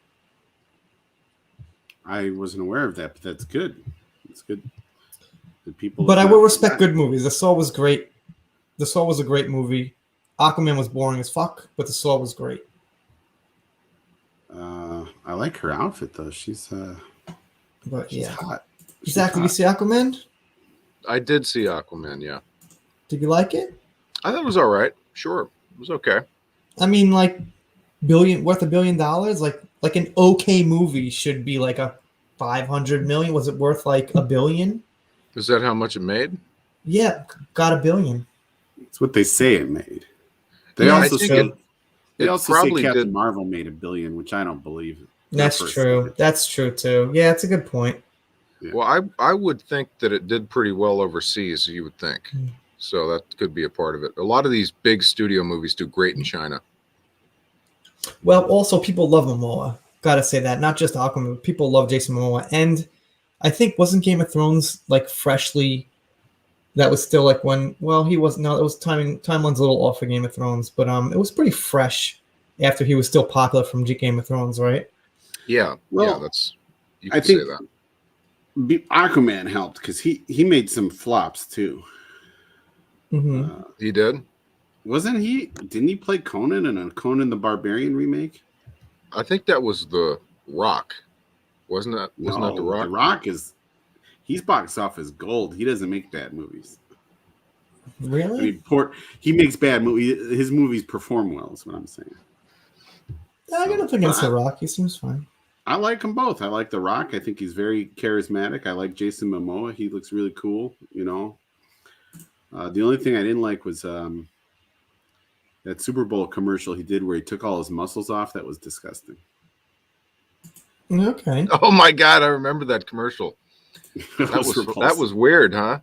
Speaker 2: I wasn't aware of that, but that's good. It's good. The people.
Speaker 1: But I will respect good movies. The Saw was great. The Saw was a great movie. Aquaman was boring as fuck, but The Saw was great.
Speaker 2: I like her outfit though. She's hot.
Speaker 1: Zach, did you see Aquaman?
Speaker 3: I did see Aquaman, yeah.
Speaker 1: Did you like it?
Speaker 3: I thought it was all right. Sure. It was okay.
Speaker 1: I mean, like worth $1 billion? Like an okay movie should be like a 500 million. Was it worth like $1 billion?
Speaker 3: Is that how much it made?
Speaker 1: Yeah, got $1 billion.
Speaker 2: It's what they say it made. They
Speaker 1: Yeah,
Speaker 2: also
Speaker 1: I think
Speaker 2: say they also say
Speaker 3: probably
Speaker 2: Captain
Speaker 3: did.
Speaker 2: Marvel made $1 billion, which I don't believe.
Speaker 1: That's true. That's true too. Yeah, it's a good point.
Speaker 2: Yeah.
Speaker 3: Well, I would think that it did pretty well overseas, you would think. So that could be a part of it. A lot of these big studio movies do great in China.
Speaker 1: Well, also people love Momoa. Gotta say that. Not just Aquaman. People love Jason Momoa. And I think wasn't Game of Thrones like freshly that was still like when he was it was timeline's a little off for Game of Thrones, but it was pretty fresh after he was still popular from Game of Thrones, right?
Speaker 3: Yeah.
Speaker 2: Well,
Speaker 3: that's you
Speaker 2: I
Speaker 3: could
Speaker 2: think
Speaker 3: say that.
Speaker 2: Aquaman helped because he made some flops too.
Speaker 1: Mm-hmm.
Speaker 3: He did?
Speaker 2: Wasn't he? Didn't he play Conan in a Conan the Barbarian remake?
Speaker 3: I think that was The Rock. Wasn't that The Rock?
Speaker 2: The Rock he's box office gold. He doesn't make bad movies.
Speaker 1: Really?
Speaker 2: I mean, he makes bad movies. His movies perform well, is what I'm saying.
Speaker 1: I got nothing against The Rock. He seems fine.
Speaker 2: I like them both. I like The Rock. I think he's very charismatic. I like Jason Momoa. He looks really cool, The only thing I didn't like was that Super Bowl commercial he did where he took all his muscles off. That was disgusting.
Speaker 1: Okay.
Speaker 3: Oh my God, I remember that commercial. That was weird, huh?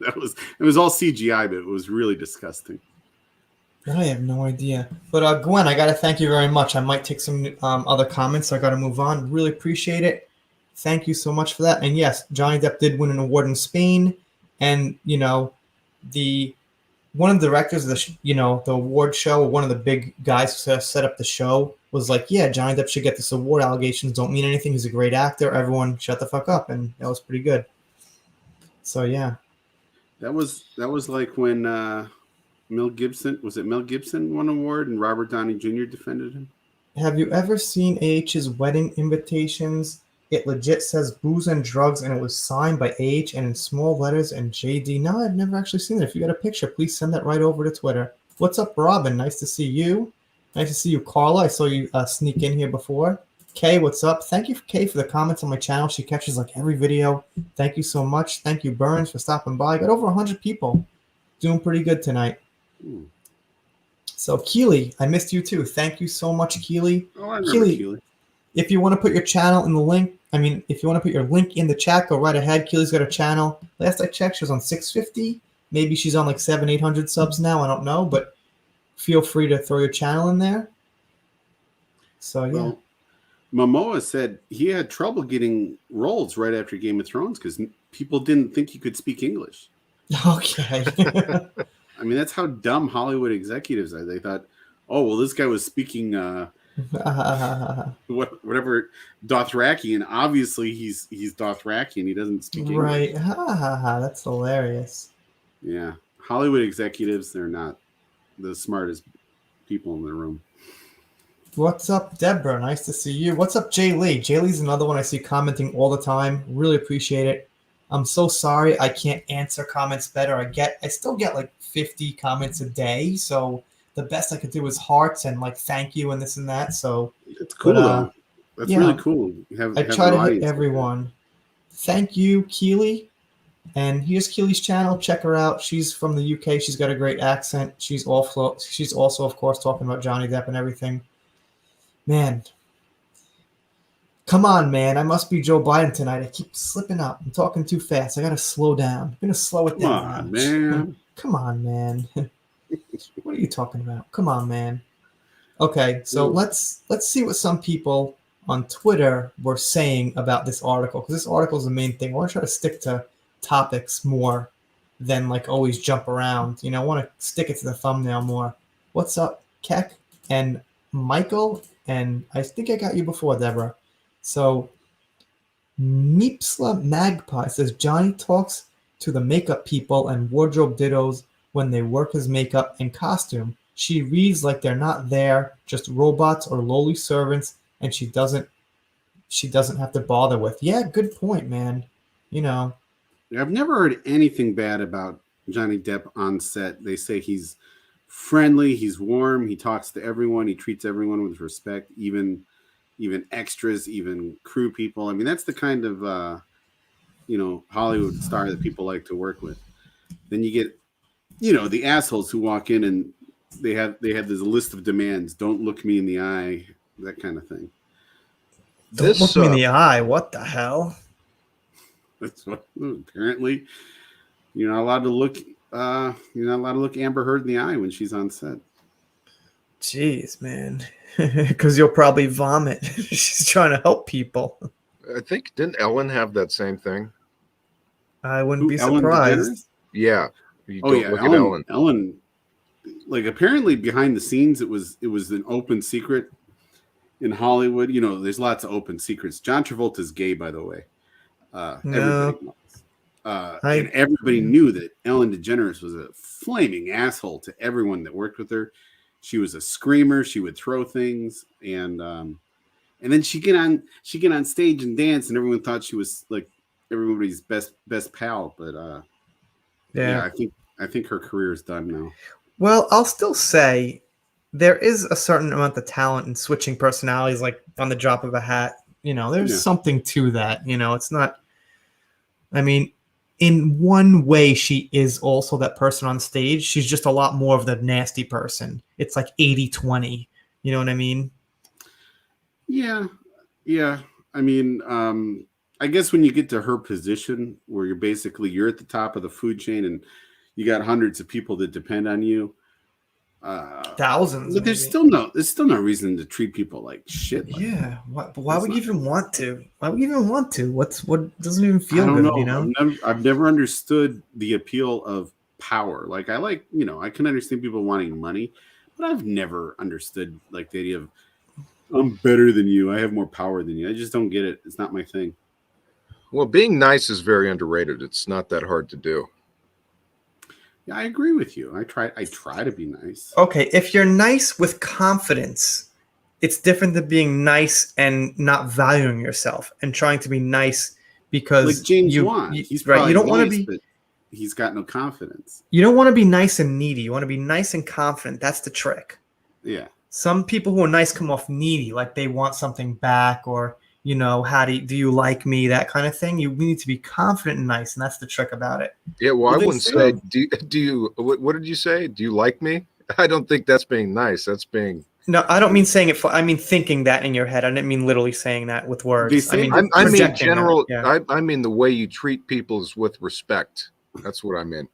Speaker 2: It was all CGI, but it was really disgusting.
Speaker 1: I have no idea. But Gwen, I got to thank you very much. I might take some other comments. So I got to move on. Really appreciate it. Thank you so much for that. And yes, Johnny Depp did win an award in Spain. And, one of the directors of the award show, one of the big guys who set up the show was like, yeah, Johnny Depp should get this award. Allegations don't mean anything. He's a great actor. Everyone shut the fuck up. And that was pretty good. So, yeah.
Speaker 2: That was like when Mel Gibson won an award and Robert Downey Jr. defended him.
Speaker 1: Have you ever seen AH's wedding invitations? It legit says booze and drugs, and it was signed by AH and in small letters and JD. No, I've never actually seen it. If you got a picture, please send that right over to Twitter. What's up, Robin? Nice to see you. Nice to see you, Carla. I saw you sneak in here before. Kay, what's up? Thank you, Kay, for the comments on my channel. She catches like every video. Thank you so much. Thank you, Burns, for stopping by. Got over 100 people. Doing pretty good tonight.
Speaker 2: Ooh.
Speaker 1: So, Keely, I missed you too. Thank you so much, Keely.
Speaker 2: Oh, I remember Keely.
Speaker 1: If you want to put your channel in the link, if you want to put your link in the chat, go right ahead. Keely's got a channel. Last I checked, she was on 650. Maybe she's on like 700-800 subs now. I don't know, but feel free to throw your channel in there. So, yeah.
Speaker 2: Well, Momoa said he had trouble getting roles right after Game of Thrones because people didn't think he could speak English.
Speaker 1: Okay.
Speaker 2: I mean, that's how dumb Hollywood executives are. They thought, oh, well, this guy was speaking Whatever Dothrakian. Obviously, he's Dothrakian. He doesn't speak English.
Speaker 1: Right. Ha ha ha. That's hilarious.
Speaker 2: Yeah, Hollywood executives, they're not the smartest people in the room.
Speaker 1: What's up, Deborah? Nice to see you. What's up, Jay Lee? Jay Lee's another one I see commenting all the time. Really appreciate it. I'm so sorry I can't answer comments better. I still get like 50 comments a day, so the best I could do is hearts and like thank you and this and that. So
Speaker 2: It's cool though. That's really cool.
Speaker 1: I try to hit everyone. Thank you, Keely. And here's Keely's channel. Check her out. She's from the UK. She's got a great accent. She's also, of course, talking about Johnny Depp and everything. Man, come on, man. I must be Joe Biden tonight. I keep slipping up. I'm talking too fast. I got to slow down. I'm going to slow it down.
Speaker 2: Come on, man.
Speaker 1: Come on, man. What are you talking about? Come on, man. Okay, so let's see what some people on Twitter were saying about this article, because this article is the main thing. I want to try to stick to topics more than like always jump around. I want to stick it to the thumbnail more. What's up, Keck and Michael? And I think I got you before, Deborah. So Meepsla Magpie says Johnny talks to the makeup people and wardrobe dittos when they work his makeup and costume. She reads like they're not there, just robots or lowly servants, and she doesn't have to bother with. Yeah, good point, man.
Speaker 2: I've never heard anything bad about Johnny Depp on set. They say he's friendly, he's warm, he talks to everyone, he treats everyone with respect, even extras, even crew people. I mean, that's the kind of Hollywood star that people like to work with. Then you get the assholes who walk in and they have this list of demands. Don't look me in the eye, that kind of thing.
Speaker 1: Don't look me in the eye. What the hell?
Speaker 2: That's what apparently you're not allowed to look. You're not allowed to look Amber Heard in the eye when she's on set.
Speaker 1: Jeez, man, because you'll probably vomit. She's trying to help people.
Speaker 3: I think didn't Ellen have that same thing?
Speaker 1: I wouldn't be surprised.
Speaker 3: Yeah.
Speaker 2: Ellen. Like apparently behind the scenes, it was an open secret in Hollywood. There's lots of open secrets. John Travolta's gay, by the way. Everybody knows. And everybody knew that Ellen DeGeneres was a flaming asshole to everyone that worked with her. She was a screamer. She would throw things, and then she get on stage and dance, and everyone thought she was like everybody's best pal. But I think her career is done now.
Speaker 1: Well, I'll still say there is a certain amount of talent in switching personalities, like on the drop of a hat. There's something to that. It's not. I mean, in one way, she is also that person on stage. She's just a lot more of the nasty person. It's like 80-20. You know what I mean?
Speaker 2: Yeah. I mean, I guess when you get to her position where you're at the top of the food chain and you got hundreds of people that depend on you.
Speaker 1: Thousands.
Speaker 2: But there's still no reason to treat people like shit.
Speaker 1: Why would you even want to? What doesn't even feel good?
Speaker 2: I've never understood the appeal of power. Like I can understand people wanting money, but I've never understood like the idea of I'm better than you. I have more power than you. I just don't get it. It's not my thing.
Speaker 3: Well, being nice is very underrated. It's not that hard to do.
Speaker 2: Yeah, I agree with you. I try to be nice.
Speaker 1: Okay, if you're nice with confidence, it's different than being nice and not valuing yourself and trying to be nice because
Speaker 2: like James Wan. He's
Speaker 1: right. You don't
Speaker 2: nice,
Speaker 1: want to be.
Speaker 2: But he's got no confidence.
Speaker 1: You don't want to be nice and needy. You want to be nice and confident. That's the trick.
Speaker 2: Yeah.
Speaker 1: Some people who are nice come off needy, like they want something back, or how do you like me? That kind of thing. You need to be confident and nice, and that's the trick about it.
Speaker 3: Yeah, well, I wouldn't say. Do you? What did you say? Do you like me? I don't think that's being nice. That's being.
Speaker 1: No, I don't mean saying it. I mean thinking that in your head. I didn't mean literally saying that with words.
Speaker 3: I mean general. I mean the way you treat people is with respect. That's what I mean.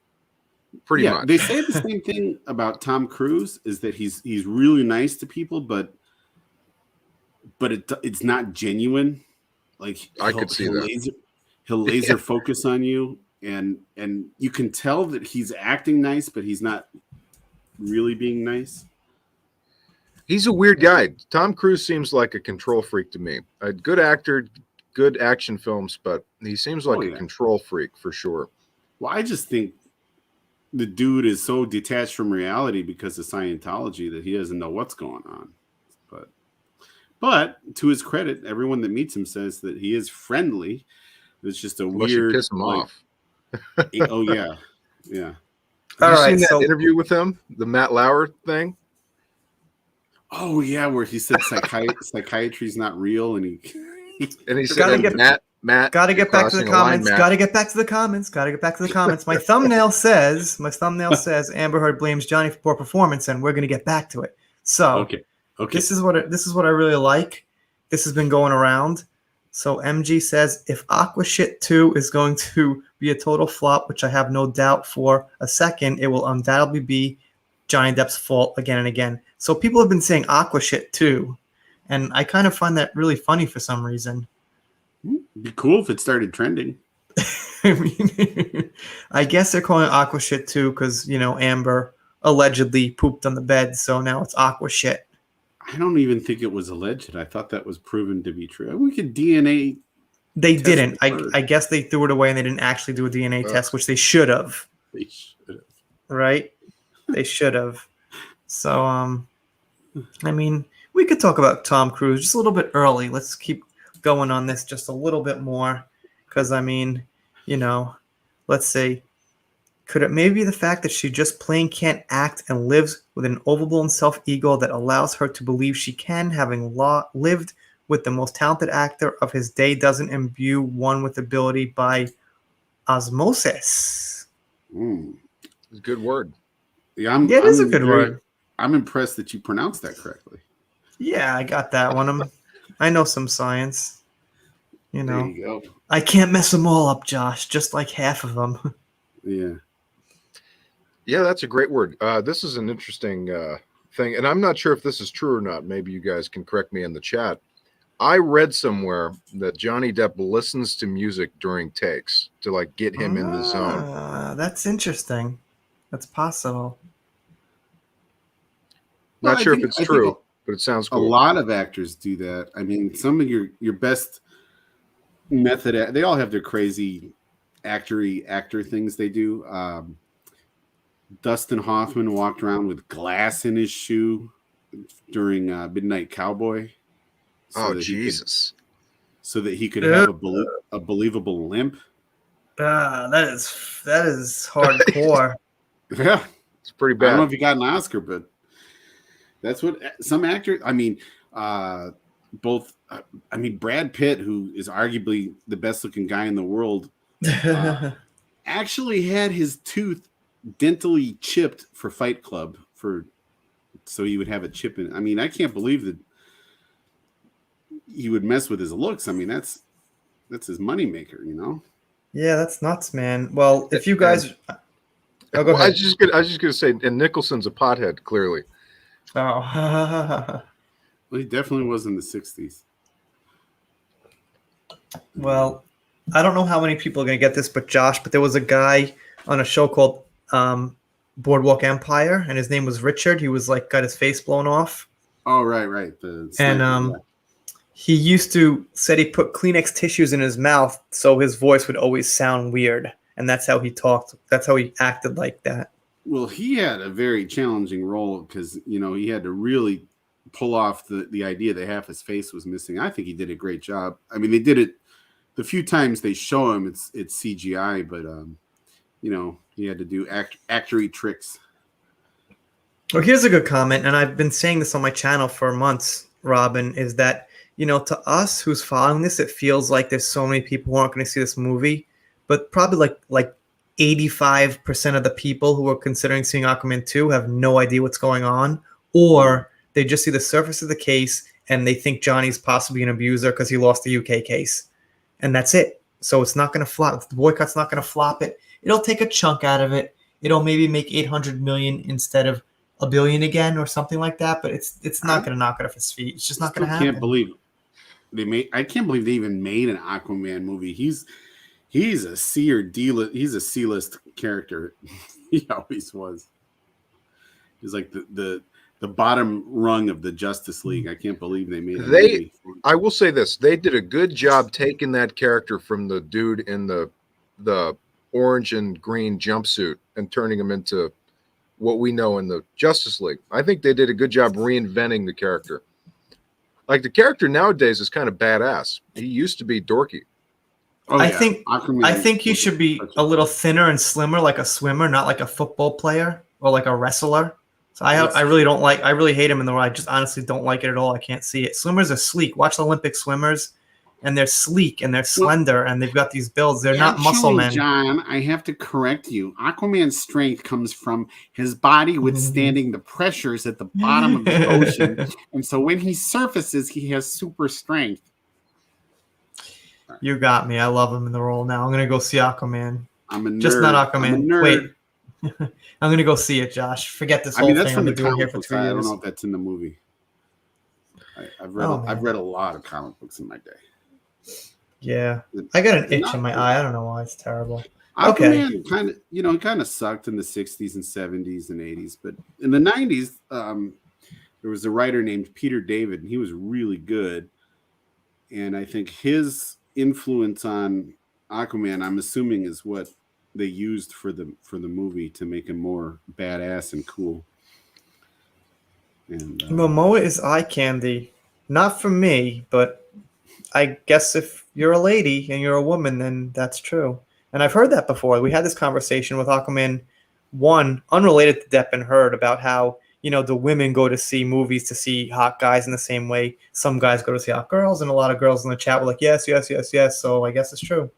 Speaker 3: Pretty much.
Speaker 2: They say the same thing about Tom Cruise. Is that he's really nice to people, but it's not genuine. Like
Speaker 3: I could see that.
Speaker 2: He'll laser focus on you, and you can tell that he's acting nice, but he's not really being nice.
Speaker 3: He's a weird guy. Tom Cruise seems like a control freak to me. A good actor, good action films, but he seems like a control freak for sure.
Speaker 2: Well, I just think the dude is so detached from reality because of Scientology that he doesn't know what's going on. But to his credit, everyone that meets him says that he is friendly. It's just a
Speaker 3: Unless
Speaker 2: weird
Speaker 3: you piss him off.
Speaker 2: Oh yeah.
Speaker 3: Have you seen that interview with him, the Matt Lauer thing?
Speaker 2: Oh yeah, where he said psychiatry is not real, and
Speaker 3: he said, Matt,
Speaker 1: gotta get back to the comments. Gotta get back to the comments. My thumbnail says Amber Heard blames Johnny for poor performance, and we're gonna get back to it. So
Speaker 2: okay.
Speaker 1: This is what I really like. This has been going around. So MG says if Aqua Shit 2 is going to be a total flop, which I have no doubt for a second, it will undoubtedly be Johnny Depp's fault again and again. So people have been saying Aqua Shit 2, and I kind of find that really funny for some reason.
Speaker 2: It'd be cool if it started trending.
Speaker 1: I mean, I guess they're calling it Aqua Shit 2 because, Amber allegedly pooped on the bed, so now it's Aqua Shit.
Speaker 2: I don't even think it was alleged. I thought that was proven to be true. We could DNA.
Speaker 1: They didn't. I guess they threw it away and they didn't actually do a DNA test, which they should have. Right? They should have. So, I mean, we could talk about Tom Cruise just a little bit early. Let's keep going on this just a little bit more. Because, I mean, let's see. Could it maybe be the fact that she just plain can't act and lives with an overblown self-ego that allows her to believe she can, having lived with the most talented actor of his day, doesn't imbue one with ability by osmosis?
Speaker 3: It's a good word.
Speaker 2: Yeah,
Speaker 1: it is a good word.
Speaker 2: I'm impressed that you pronounced that correctly.
Speaker 1: Yeah, I got that one. I know some science.
Speaker 2: There you go.
Speaker 1: I can't mess them all up, Josh, just like half of them.
Speaker 2: Yeah.
Speaker 3: Yeah, that's a great word. This is an interesting thing, and I'm not sure if this is true or not. Maybe you guys can correct me in the chat. I read somewhere that Johnny Depp listens to music during takes to get him in the zone.
Speaker 1: That's interesting. That's possible.
Speaker 3: Not sure if it's true, but it sounds cool.
Speaker 2: A lot of actors do that. I mean, some of your best method, they all have their crazy actor things they do. Dustin Hoffman walked around with glass in his shoe during Midnight Cowboy.
Speaker 3: Jesus!
Speaker 2: So that he could have a believable limp.
Speaker 1: That is hardcore.
Speaker 2: Yeah,
Speaker 3: it's pretty bad.
Speaker 2: I don't know if he got an Oscar, but that's what some actors. I mean, Brad Pitt, who is arguably the best-looking guy in the world, actually had his tooth dentally chipped for Fight Club so he would have a chip in. I mean, I can't believe that he would mess with his looks. I mean, that's his moneymaker,
Speaker 1: Yeah, that's nuts, man. Well, if you guys, go ahead.
Speaker 3: I was just gonna say, and Nicholson's a pothead, clearly.
Speaker 1: Oh,
Speaker 2: well, he definitely was in the 60s.
Speaker 1: Well, I don't know how many people are gonna get this, but there was a guy on a show called Boardwalk Empire, and his name was Richard. He was got his face blown off.
Speaker 2: Oh, right.
Speaker 1: He used to said he put Kleenex tissues in his mouth so his voice would always sound weird, and that's how he talked. That's how he acted like that.
Speaker 2: Well, he had a very challenging role because he had to really pull off the idea that half his face was missing. I think he did a great job. I mean, they did it the few times they show him. It's CGI, but he had to do actory tricks.
Speaker 1: Well, here's a good comment, and I've been saying this on my channel for months, Robin, is that, to us who's following this, it feels like there's so many people who aren't going to see this movie, but probably like 85% of the people who are considering seeing Aquaman 2 have no idea what's going on, or they just see the surface of the case and they think Johnny's possibly an abuser because he lost the UK case. And that's it. So it's not going to flop. The boycott's not going to flop it. It'll take a chunk out of it. It'll maybe make 800 million instead of $1 billion again or something like that, but it's not going to knock it off his feet. It's just not going to happen.
Speaker 2: I can't believe they even made an Aquaman movie. He's a C or D list. He's a C list character. He always was. He's like the the bottom rung of the Justice League. I can't believe they made a movie.
Speaker 3: I will say this: they did a good job taking that character from the dude in the orange and green jumpsuit and turning him into what we know in the Justice League. I think they did a good job reinventing the character. Like, the character nowadays is kind of badass. He used to be dorky.
Speaker 2: Oh,
Speaker 1: I
Speaker 2: yeah.
Speaker 1: think
Speaker 2: Aquaman
Speaker 1: I think you should be a little thinner and slimmer, like a swimmer, not like a football player or like a wrestler. So I really don't like. I really hate him in the role. I just honestly don't like it at all. I can't see it. Swimmers are sleek. Watch the Olympic swimmers, and they're sleek and they're slender and they've got these builds. They're not muscle men.
Speaker 2: John, I have to correct you. Aquaman's strength comes from his body withstanding the pressures at the bottom of the ocean, and so when he surfaces, he has super strength.
Speaker 1: You got me. I love him in the role now. I'm gonna go see Aquaman.
Speaker 2: I'm a nerd.
Speaker 1: Just not Aquaman.
Speaker 2: I'm a nerd.
Speaker 1: Wait. I'm gonna go see it, Josh. Forget this whole
Speaker 2: that's
Speaker 1: thing
Speaker 2: from
Speaker 1: I've
Speaker 2: the
Speaker 1: been doing here
Speaker 2: comic
Speaker 1: for
Speaker 2: books.
Speaker 1: 3
Speaker 2: I
Speaker 1: years.
Speaker 2: don't know if that's in the movie. I've read a lot of comic books in my day.
Speaker 1: Yeah, I got an itch in my eye. I don't know why. It's terrible.
Speaker 2: Aquaman kind of sucked in the 60s and 70s and 80s, but in the 90s, there was a writer named Peter David, and he was really good. And I think his influence on Aquaman, I'm assuming, is what they used for the movie to make him more badass and cool. And
Speaker 1: Momoa is eye candy, not for me, but I guess if you're a lady and you're a woman, then that's true. And I've heard that before. We had this conversation with Aquaman 1, unrelated to Depp and Heard, about how, the women go to see movies to see hot guys in the same way some guys go to see hot girls, and a lot of girls in the chat were like, yes, yes, yes, yes. So I guess it's true.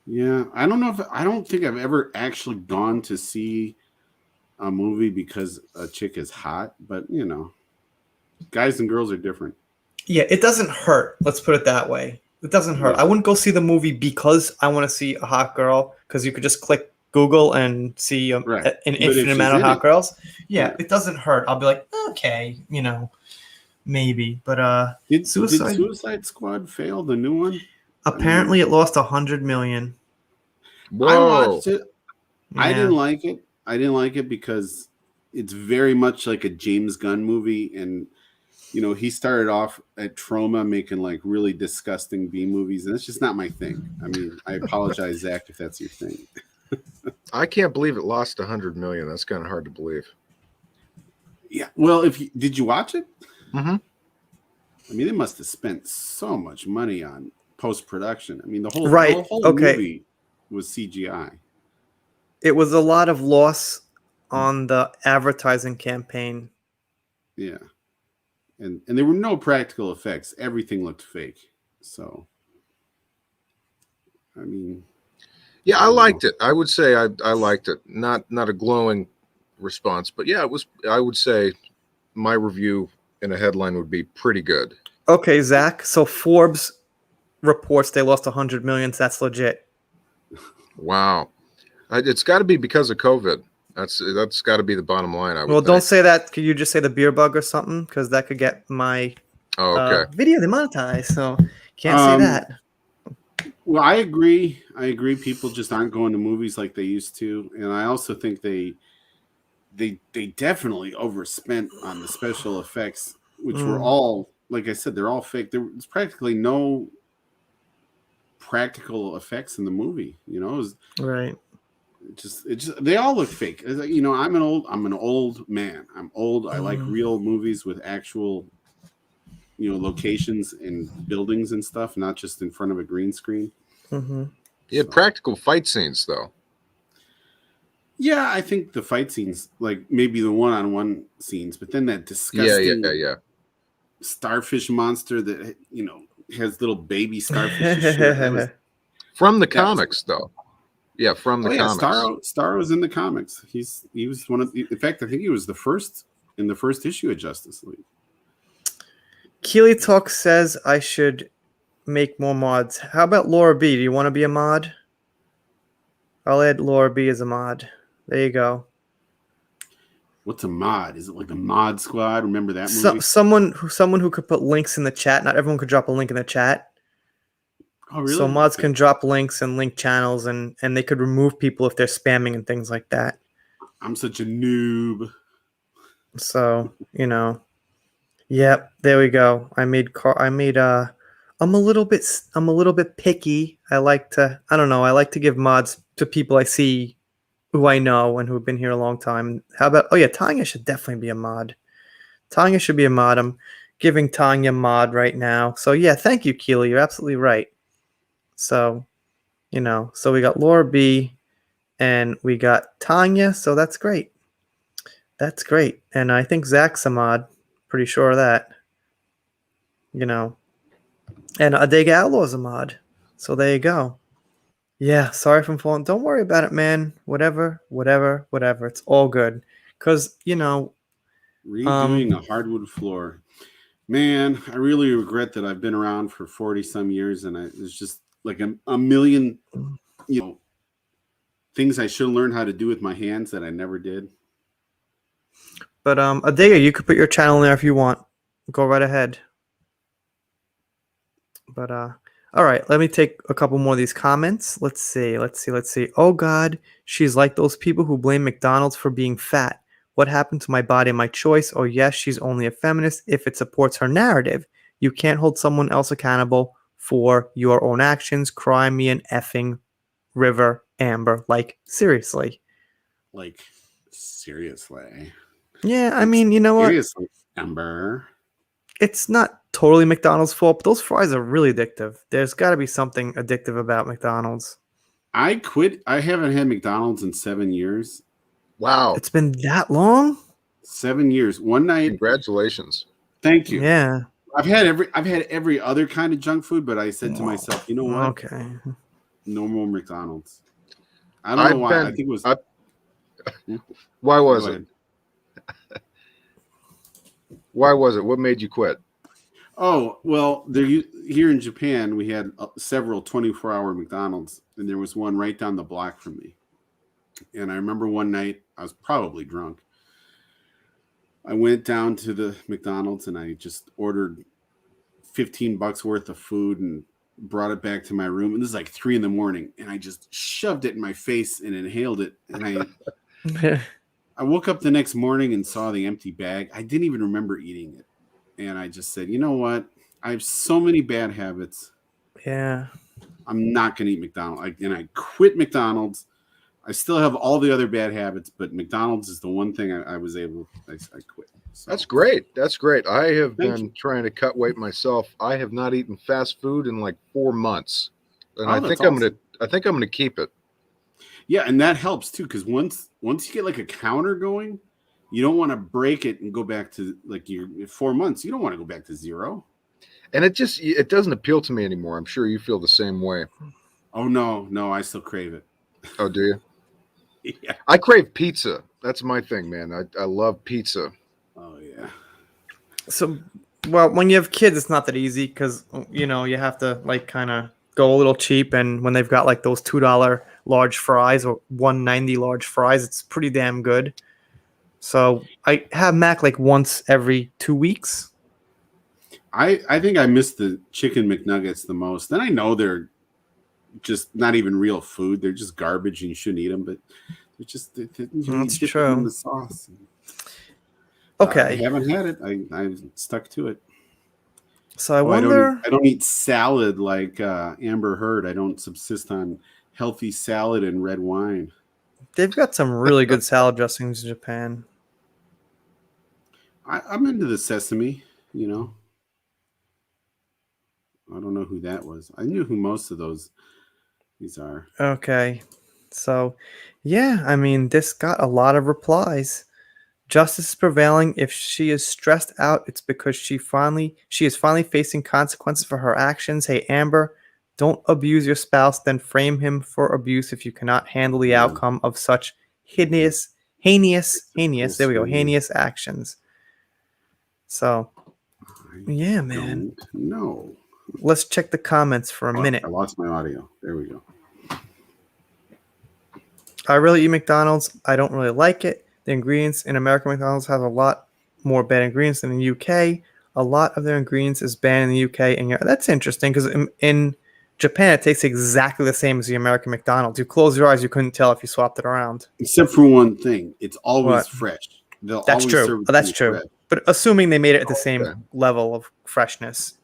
Speaker 2: Yeah, I don't think I've ever actually gone to see a movie because a chick is hot, but guys and girls are different.
Speaker 1: Yeah, it doesn't hurt. Let's put it that way. It doesn't hurt.
Speaker 2: Yeah.
Speaker 1: I wouldn't go see the movie because I want to see a hot girl, because you could just click Google and see an infinite amount of hot girls. Yeah, it doesn't hurt. I'll be like, okay, maybe. But
Speaker 2: did Suicide Squad fail, the new one?
Speaker 1: Apparently, it lost $100 million.
Speaker 3: Whoa.
Speaker 2: I watched it.
Speaker 1: Yeah.
Speaker 2: I didn't like it. I didn't like it because it's very much like a James Gunn movie, and he started off at Troma making like really disgusting B movies, and it's just not my thing. I mean, I apologize, Zach, if that's your thing.
Speaker 3: I can't believe it lost $100 million. That's kind of hard to believe.
Speaker 2: Yeah. Well, did you watch it?
Speaker 3: Mm-hmm.
Speaker 2: I mean, they must have spent so much money on post-production. I mean, the whole movie was CGI.
Speaker 1: It was a lot of loss on the advertising campaign.
Speaker 2: Yeah. And there were no practical effects. Everything looked fake. So, I mean...
Speaker 3: Yeah, I liked it. I would say I liked it. Not a glowing response, but yeah, it was. I would say my review in a headline would be pretty good. Okay,
Speaker 1: Zach. So Forbes reports they lost $100 million. So that's legit.
Speaker 3: Wow, it's got to be because of COVID. That's got to be the bottom line. I would think.
Speaker 1: Don't say that. Could you just say the beer bug or something? Because that could get my video demonetized. So can't say that.
Speaker 2: Well, I agree. People just aren't going to movies like they used to, and I also think they definitely overspent on the special effects, which were all, like I said, they're all fake. There was practically no practical effects in the movie. It was
Speaker 1: right.
Speaker 2: It just they all look fake. I'm an old man. I'm old. I like real movies with actual locations and buildings and stuff, not just in front of a green screen.
Speaker 1: Mm-hmm.
Speaker 3: Yeah, practical fight scenes though.
Speaker 2: Yeah, I think the fight scenes, like maybe the one-on-one scenes, but then that disgusting starfish monster that has little baby starfish.
Speaker 3: From the comics, though. Yeah, from the comics.
Speaker 2: Starro's in the comics. He was one of. In fact, I think he was the first in the first issue of Justice League.
Speaker 1: Keely Talk says I should make more mods. How about Laura B? Do you want to be a mod? I'll add Laura B as a mod. There you go.
Speaker 2: What's a mod? Is it like a mod squad? Remember that movie?
Speaker 1: Someone who could put links in the chat. Not everyone could drop a link in the chat.
Speaker 2: Oh, really?
Speaker 1: So mods can drop links and link channels, and they could remove people if they're spamming and things like that.
Speaker 2: I'm such a noob.
Speaker 1: So, yep, there we go. I'm a little bit picky. I don't know, I like to give mods to people I see who I know and who've been here a long time. How about, oh yeah, Tanya should definitely be a mod. Tanya should be a mod. I'm giving Tanya mod right now. So yeah, thank you, Keely. You're absolutely right. So, so we got Laura B and we got Tanya. So that's great. That's great. And I think Zach's a mod. Pretty sure of that. And Adega Outlaw's a mod. So there you go. Yeah, sorry if I'm falling. Don't worry about it, man. Whatever. It's all good. Because,
Speaker 2: Redoing a hardwood floor. Man, I really regret that I've been around for 40 some years and there's just like a million, things I should have learned how to do with my hands that I never did.
Speaker 1: But Adega, you could put your channel in there if you want. Go right ahead. But all right, let me take a couple more of these comments. Let's see. Oh God, she's like those people who blame McDonald's for being fat. What happened to my body, my choice? Oh yes, she's only a feminist if it supports her narrative. You can't hold someone else accountable for your own actions. Cry me an effing river, Amber. Like, seriously.
Speaker 2: Like, seriously.
Speaker 1: Yeah, I mean, you know what?
Speaker 2: Seriously, Amber.
Speaker 1: It's not totally McDonald's fault, but those fries are really addictive. There's got to be something addictive about McDonald's.
Speaker 2: I quit. I haven't had McDonald's in 7 years.
Speaker 3: Wow.
Speaker 1: It's been that long?
Speaker 2: 7 years. One night.
Speaker 3: Congratulations.
Speaker 2: Thank you.
Speaker 1: Yeah.
Speaker 2: I've had every other kind of junk food, but I said to myself, you know what?
Speaker 1: Okay.
Speaker 2: No more McDonald's. I don't know why. I think it was.
Speaker 3: Why was it? Why was it? What made you quit?
Speaker 2: Oh, well, here in Japan, we had several 24-hour McDonald's, and there was one right down the block from me. And I remember one night, I was probably drunk. I went down to the McDonald's and I just ordered $15 worth of food and brought it back to my room. And this is like 3 a.m. and I just shoved it in my face and inhaled it. And I woke up the next morning and saw the empty bag. I didn't even remember eating it. And I just said, you know what? I have so many bad habits.
Speaker 1: Yeah.
Speaker 2: I'm not going to eat McDonald's. And I quit McDonald's. I still have all the other bad habits, but McDonald's is the one thing I quit. So.
Speaker 3: That's great. That's great. I have been trying to cut weight myself. I have not eaten fast food in like 4 months. And I think I'm going to keep it.
Speaker 2: Yeah, and that helps too, because once you get like a counter going, you don't want to break it and go back to like your 4 months. You don't want to go back to 0.
Speaker 3: And it doesn't appeal to me anymore. I'm sure you feel the same way.
Speaker 2: Oh no, I still crave it.
Speaker 3: Oh, do you?
Speaker 2: Yeah.
Speaker 3: I crave pizza. That's my thing, man. I love pizza.
Speaker 2: Oh yeah.
Speaker 1: So, well, when you have kids, it's not that easy because you have to like kind of go a little cheap, and when they've got like those $2 large fries or $1.90 large fries, it's pretty damn good. So I have Mac like once every 2 weeks.
Speaker 2: I think I miss the chicken McNuggets the most. And I know they're just not even real food. They're just garbage and you shouldn't eat them, but they're just
Speaker 1: That's
Speaker 2: you
Speaker 1: true.
Speaker 2: in the sauce.
Speaker 1: Okay.
Speaker 2: I haven't had it. I've stuck to it.
Speaker 1: So I wonder.
Speaker 2: I don't eat salad like Amber Heard. I don't subsist on healthy salad and red wine.
Speaker 1: They've got some really good salad dressings in Japan.
Speaker 2: I'm into the sesame, I don't know who that was. I knew who most of these are.
Speaker 1: Okay. So, yeah, I mean, this got a lot of replies. Justice is prevailing. If she is stressed out, it's because she is finally facing consequences for her actions. Hey, Amber, don't abuse your spouse, then frame him for abuse if you cannot handle the outcome of such heinous actions. So, yeah, man.
Speaker 2: No.
Speaker 1: Let's check the comments for a minute.
Speaker 2: I lost my audio. There we go.
Speaker 1: I really eat McDonald's. I don't really like it. The ingredients in American McDonald's have a lot more bad ingredients than in the UK. A lot of their ingredients is banned in the UK. And that's interesting because in Japan, it tastes exactly the same as the American McDonald's. You close your eyes, you couldn't tell if you swapped it around.
Speaker 2: Except for one thing. It's always fresh. they'll
Speaker 1: That's
Speaker 2: always
Speaker 1: true.
Speaker 2: serve it
Speaker 1: Oh, that's
Speaker 2: with
Speaker 1: true.
Speaker 2: bread.
Speaker 1: But assuming they made it at the same
Speaker 3: Okay.
Speaker 1: level of freshness.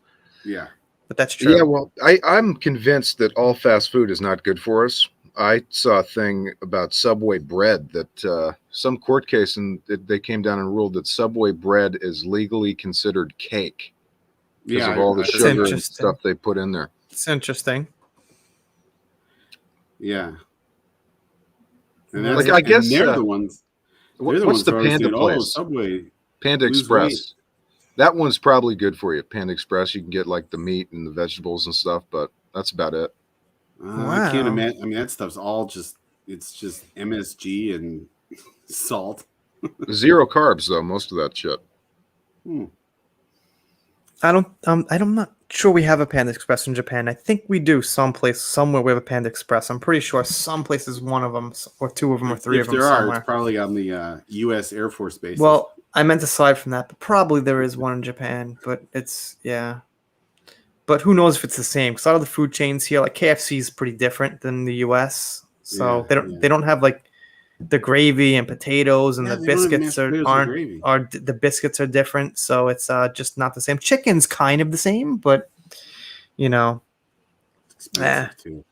Speaker 2: Yeah.
Speaker 1: But that's true.
Speaker 3: Yeah, well, I'm convinced that all fast food is not good for us. I saw a thing about Subway bread that some court case, and they came down and ruled that Subway bread is legally considered cake because
Speaker 2: Yeah.
Speaker 3: of all the
Speaker 2: I heard
Speaker 3: sugar and
Speaker 1: interesting.
Speaker 3: stuff they put in there.
Speaker 1: It's interesting.
Speaker 2: Yeah. And
Speaker 1: Like,
Speaker 2: that's,
Speaker 3: I guess,
Speaker 2: and they're the ones. They're the
Speaker 3: What's
Speaker 2: ones
Speaker 3: the
Speaker 2: who are always
Speaker 3: Panda
Speaker 2: saying, "Oh,
Speaker 3: place?
Speaker 2: Subway,
Speaker 3: Panda
Speaker 2: lose
Speaker 3: Express. That one's probably good for you. Panda Express, you can get like the meat and the vegetables and stuff, but that's about it.
Speaker 2: I can't
Speaker 1: Wow.
Speaker 2: imagine. I mean, that stuff's all it's just MSG and salt.
Speaker 3: Zero carbs though, most of that shit.
Speaker 1: I'm not sure we have a Panda Express in Japan. I think we do somewhere we have a Panda Express. I'm pretty sure some places one of them or two of them or three
Speaker 2: If
Speaker 1: of them
Speaker 2: there are,
Speaker 1: somewhere.
Speaker 2: it's probably on the U.S. Air Force base.
Speaker 1: Well, I meant aside from that, but probably there is one in Japan, but it's, yeah. But who knows if it's the same? Because a lot of the food chains here, like KFC is pretty different than the US. So
Speaker 2: Yeah,
Speaker 1: they don't have like the gravy and potatoes, and
Speaker 2: Yeah,
Speaker 1: the
Speaker 2: they don't have
Speaker 1: biscuits
Speaker 2: mashed potatoes with gravy.
Speaker 1: the biscuits are different. So it's just not the same. Chicken's kind of the same, but you know,
Speaker 2: It's expensive too.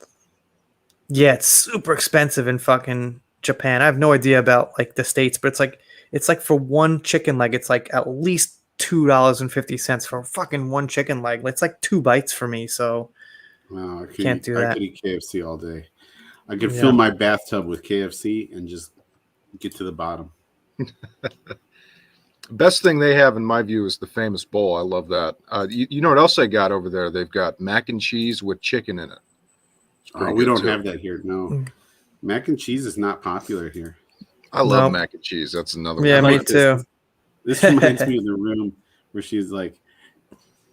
Speaker 1: yeah, it's super expensive in fucking Japan. I have no idea about like the States, but it's like for one chicken leg, it's like at least $2.50 for fucking one chicken leg. It's like 2 bites for me, so
Speaker 2: Wow,
Speaker 1: can't do
Speaker 2: I
Speaker 1: that.
Speaker 2: could eat KFC all day. I could
Speaker 1: Yeah.
Speaker 2: fill my bathtub with KFC and just get to the bottom.
Speaker 3: Best thing they have, in my view, is the famous bowl. I love that. You know what else they got over there? They've got mac and cheese with chicken in it.
Speaker 2: Oh, we
Speaker 3: good,
Speaker 2: don't
Speaker 3: too.
Speaker 2: have that here. No,
Speaker 1: Mm.
Speaker 2: mac and cheese is not popular here.
Speaker 3: I love
Speaker 1: Nope.
Speaker 3: mac and cheese. That's another
Speaker 1: Yeah,
Speaker 3: one.
Speaker 1: me
Speaker 2: like
Speaker 1: too.
Speaker 2: This reminds me of the room where she's like,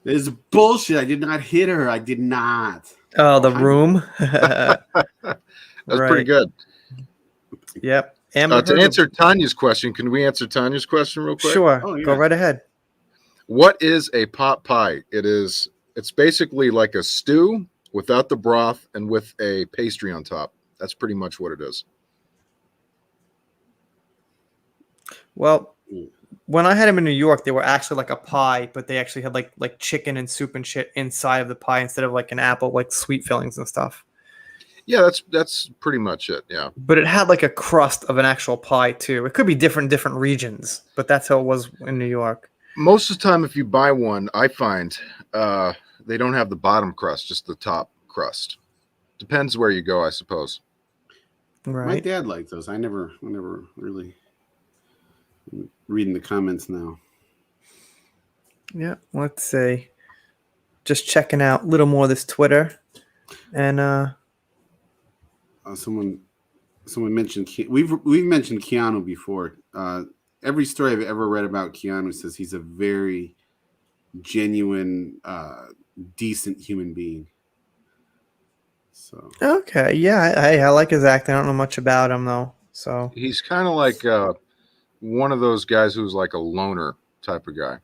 Speaker 2: "This is bullshit. I did not hit her. I did not."
Speaker 1: Oh, the
Speaker 2: Hi.
Speaker 1: room.
Speaker 3: That's pretty good.
Speaker 1: Yep. Amber
Speaker 3: To
Speaker 1: Heard-
Speaker 3: answer Tanya's question, can we answer Tanya's question real quick?
Speaker 1: Sure.
Speaker 2: Oh,
Speaker 1: Go
Speaker 2: yeah.
Speaker 1: right ahead.
Speaker 3: What is a pot pie? It's basically like a stew without the broth and with a pastry on top. That's pretty much what it is.
Speaker 1: Well, when I had them in New York, they were actually like a pie, but they actually had like chicken and soup and shit inside of the pie instead of like an apple, like sweet fillings and stuff.
Speaker 3: Yeah, that's pretty much it. Yeah.
Speaker 1: But it had like a crust of an actual pie too. It could be different regions, but that's how it was in New York.
Speaker 3: Most of the time, if you buy one, I find they don't have the bottom crust, just the top crust. Depends where you go, I suppose.
Speaker 1: Right.
Speaker 2: My dad liked those. I never really reading the comments now.
Speaker 1: Yeah. Let's see. Just checking out a little more of this Twitter, and
Speaker 2: Someone mentioned we've mentioned Keanu before. Every story I've ever read about Keanu says he's a very genuine, decent human being. So
Speaker 1: okay, yeah, I like his acting. I don't know much about him though, so
Speaker 3: He's kind of like one of those guys who's like a loner type of guy.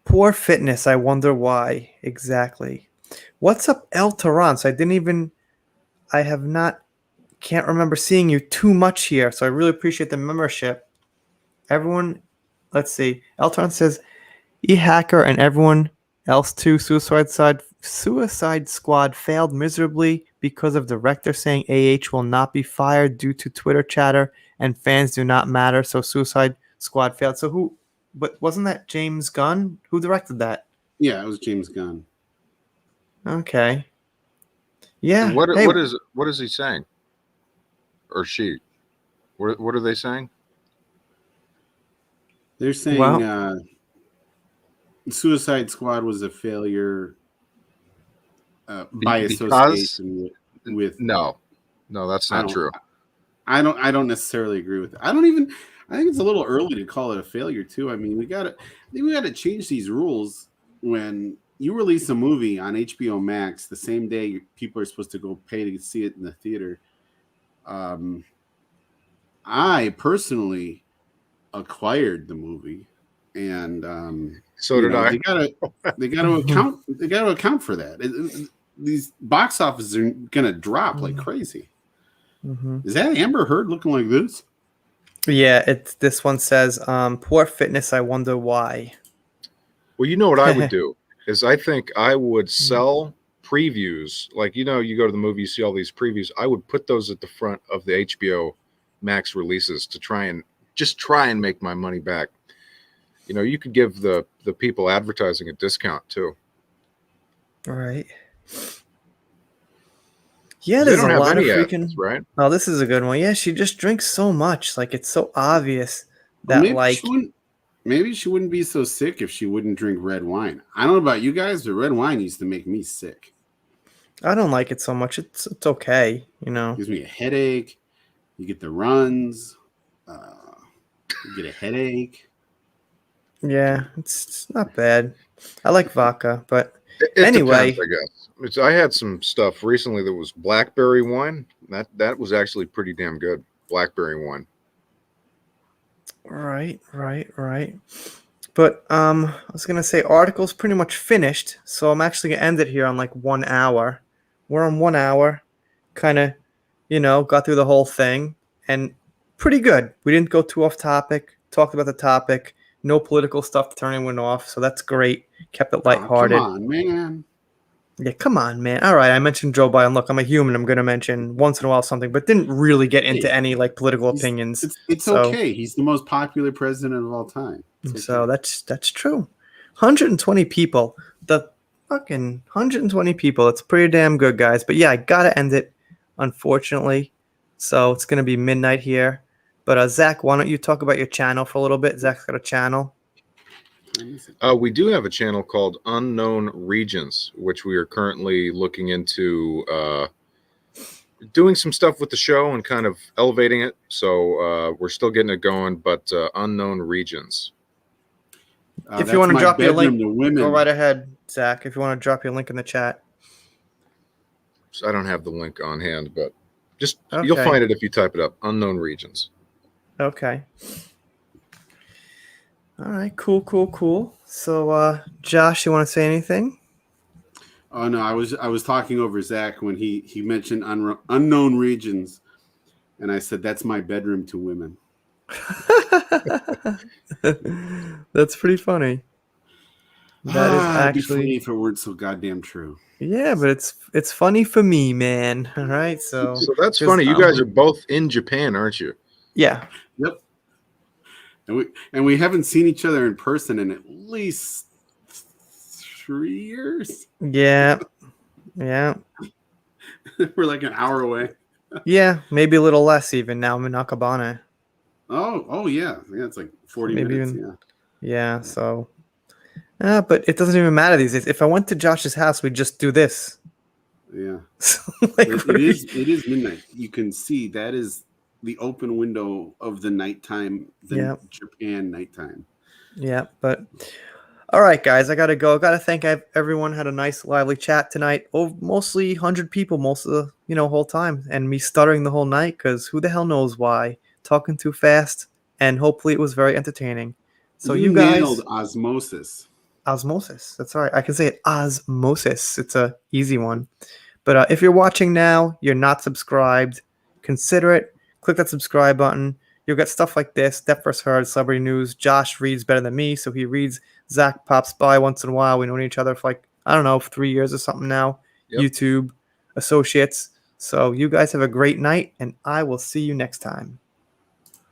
Speaker 1: poor fitness. I wonder why exactly. What's up, El Torrance? Can't remember seeing you too much here, so I really appreciate the membership. Everyone, let's see. El Torrance says, "E-Hacker and everyone else too. Suicide Squad failed miserably because of director saying AH will not be fired due to Twitter chatter and fans do not matter. So Suicide Squad failed." So who? But wasn't that James Gunn? Who directed that?
Speaker 2: yeah, it was James Gunn.
Speaker 1: Okay. Yeah.
Speaker 3: And what
Speaker 1: hey,
Speaker 3: is he saying? Or she? What are they saying?
Speaker 2: They're saying Suicide Squad was a failure by association with.
Speaker 3: No, that's not true.
Speaker 2: I don't necessarily agree with it. I think it's a little early to call it a failure too. I mean, we gotta change these rules when you release a movie on HBO Max the same day people are supposed to go pay to see it in the theater. I personally acquired the movie, and
Speaker 3: So did I.
Speaker 2: They gotta account for that. These box offices are gonna drop like crazy.
Speaker 1: Mhm.
Speaker 2: Is that Amber Heard looking like this?
Speaker 1: Yeah, this one says, poor fitness, I wonder why.
Speaker 3: Well, you know what I would do is I think I would sell previews. Like, you go to the movie, you see all these previews. I would put those at the front of the HBO Max releases to try and make my money back. You could give the people advertising a discount too.
Speaker 1: All right. Yeah,
Speaker 3: They
Speaker 1: there's a
Speaker 3: don't have
Speaker 1: lot of
Speaker 3: any
Speaker 1: freaking.
Speaker 3: ads, right?
Speaker 1: Oh, this is a good one. Yeah, she just drinks so much. Like, it's so obvious
Speaker 2: Well,
Speaker 1: that,
Speaker 2: maybe
Speaker 1: like,
Speaker 2: she wouldn't be so sick if she wouldn't drink red wine. I don't know about you guys, but red wine used to make me sick.
Speaker 1: I don't like it so much. It's okay,
Speaker 2: Gives me a headache. You get the runs. You get a headache.
Speaker 1: Yeah, it's not bad. I like vodka, but
Speaker 3: It
Speaker 1: anyway.
Speaker 3: depends, I guess. I had some stuff recently that was blackberry wine. That was actually pretty damn good. Blackberry wine.
Speaker 1: Right. But I was gonna say article's pretty much finished, so I'm actually gonna end it here on like 1 hour. We're on 1 hour, kind of, got through the whole thing, and pretty good. We didn't go too off topic. Talked about the topic. No political stuff to turn anyone off, so that's great. Kept it lighthearted.
Speaker 2: Come on, man.
Speaker 1: Yeah, come on, man. All right, I mentioned Joe Biden. Look, I'm a human. I'm gonna mention once in a while something, but didn't really get into any like political opinions.
Speaker 2: It's okay. He's the most popular president of all time.
Speaker 1: So that's true. 120 people. The fucking 120 people. It's pretty damn good, guys. But yeah, I gotta end it, unfortunately. So it's gonna be midnight here. But Zach, why don't you talk about your channel for a little bit? Zach's got a channel.
Speaker 3: We do have a channel called Unknown Regions, which we are currently looking into doing some stuff with the show and kind of elevating it. So we're still getting it going, but Unknown Regions.
Speaker 1: If you want to drop your link, go right ahead, Zach. If you want to drop your link in the chat.
Speaker 3: So I don't have the link on hand, but just you'll find it if you type it up. Unknown Regions.
Speaker 1: Okay. All right. Cool. So, Josh, you want to say anything?
Speaker 2: Oh no, I was talking over Zach when he mentioned unknown regions, and I said that's my bedroom to women.
Speaker 1: That's pretty funny. That is actually
Speaker 2: it'd be funny if it weren't so goddamn true.
Speaker 1: Yeah, but it's funny for me, man. All right, so
Speaker 3: that's funny. You guys are both in Japan, aren't you?
Speaker 1: Yeah.
Speaker 2: Yep. And we haven't seen each other in person in at least 3 years.
Speaker 1: Yeah.
Speaker 2: We're like an hour away.
Speaker 1: Yeah, maybe a little less even now. I'm in Akabane.
Speaker 2: Oh yeah. It's like 40 minutes.
Speaker 1: Yeah. So, but it doesn't even matter these days. If I went to Josh's house, we'd just do this.
Speaker 2: Yeah.
Speaker 1: Like
Speaker 2: it is midnight. You can see that is the open window of the nighttime, Japan nighttime.
Speaker 1: Yeah, but all right, guys, I gotta go. I gotta thank everyone. Had a nice, lively chat tonight. Mostly 100 people, most of the whole time, and me stuttering the whole night because who the hell knows why? Talking too fast, and hopefully it was very entertaining. So you guys
Speaker 2: nailed osmosis.
Speaker 1: Osmosis. That's all right. I can say it osmosis. It's a easy one. But if you're watching now, you're not subscribed, consider it. Click that subscribe button. You'll get stuff like this. Depp vs. Heard, celebrity news. Josh reads better than me, so he reads. Zach pops by once in a while. We know each other for like, I don't know, 3 years or something now. Yep. YouTube associates. So you guys have a great night, and I will see you next time.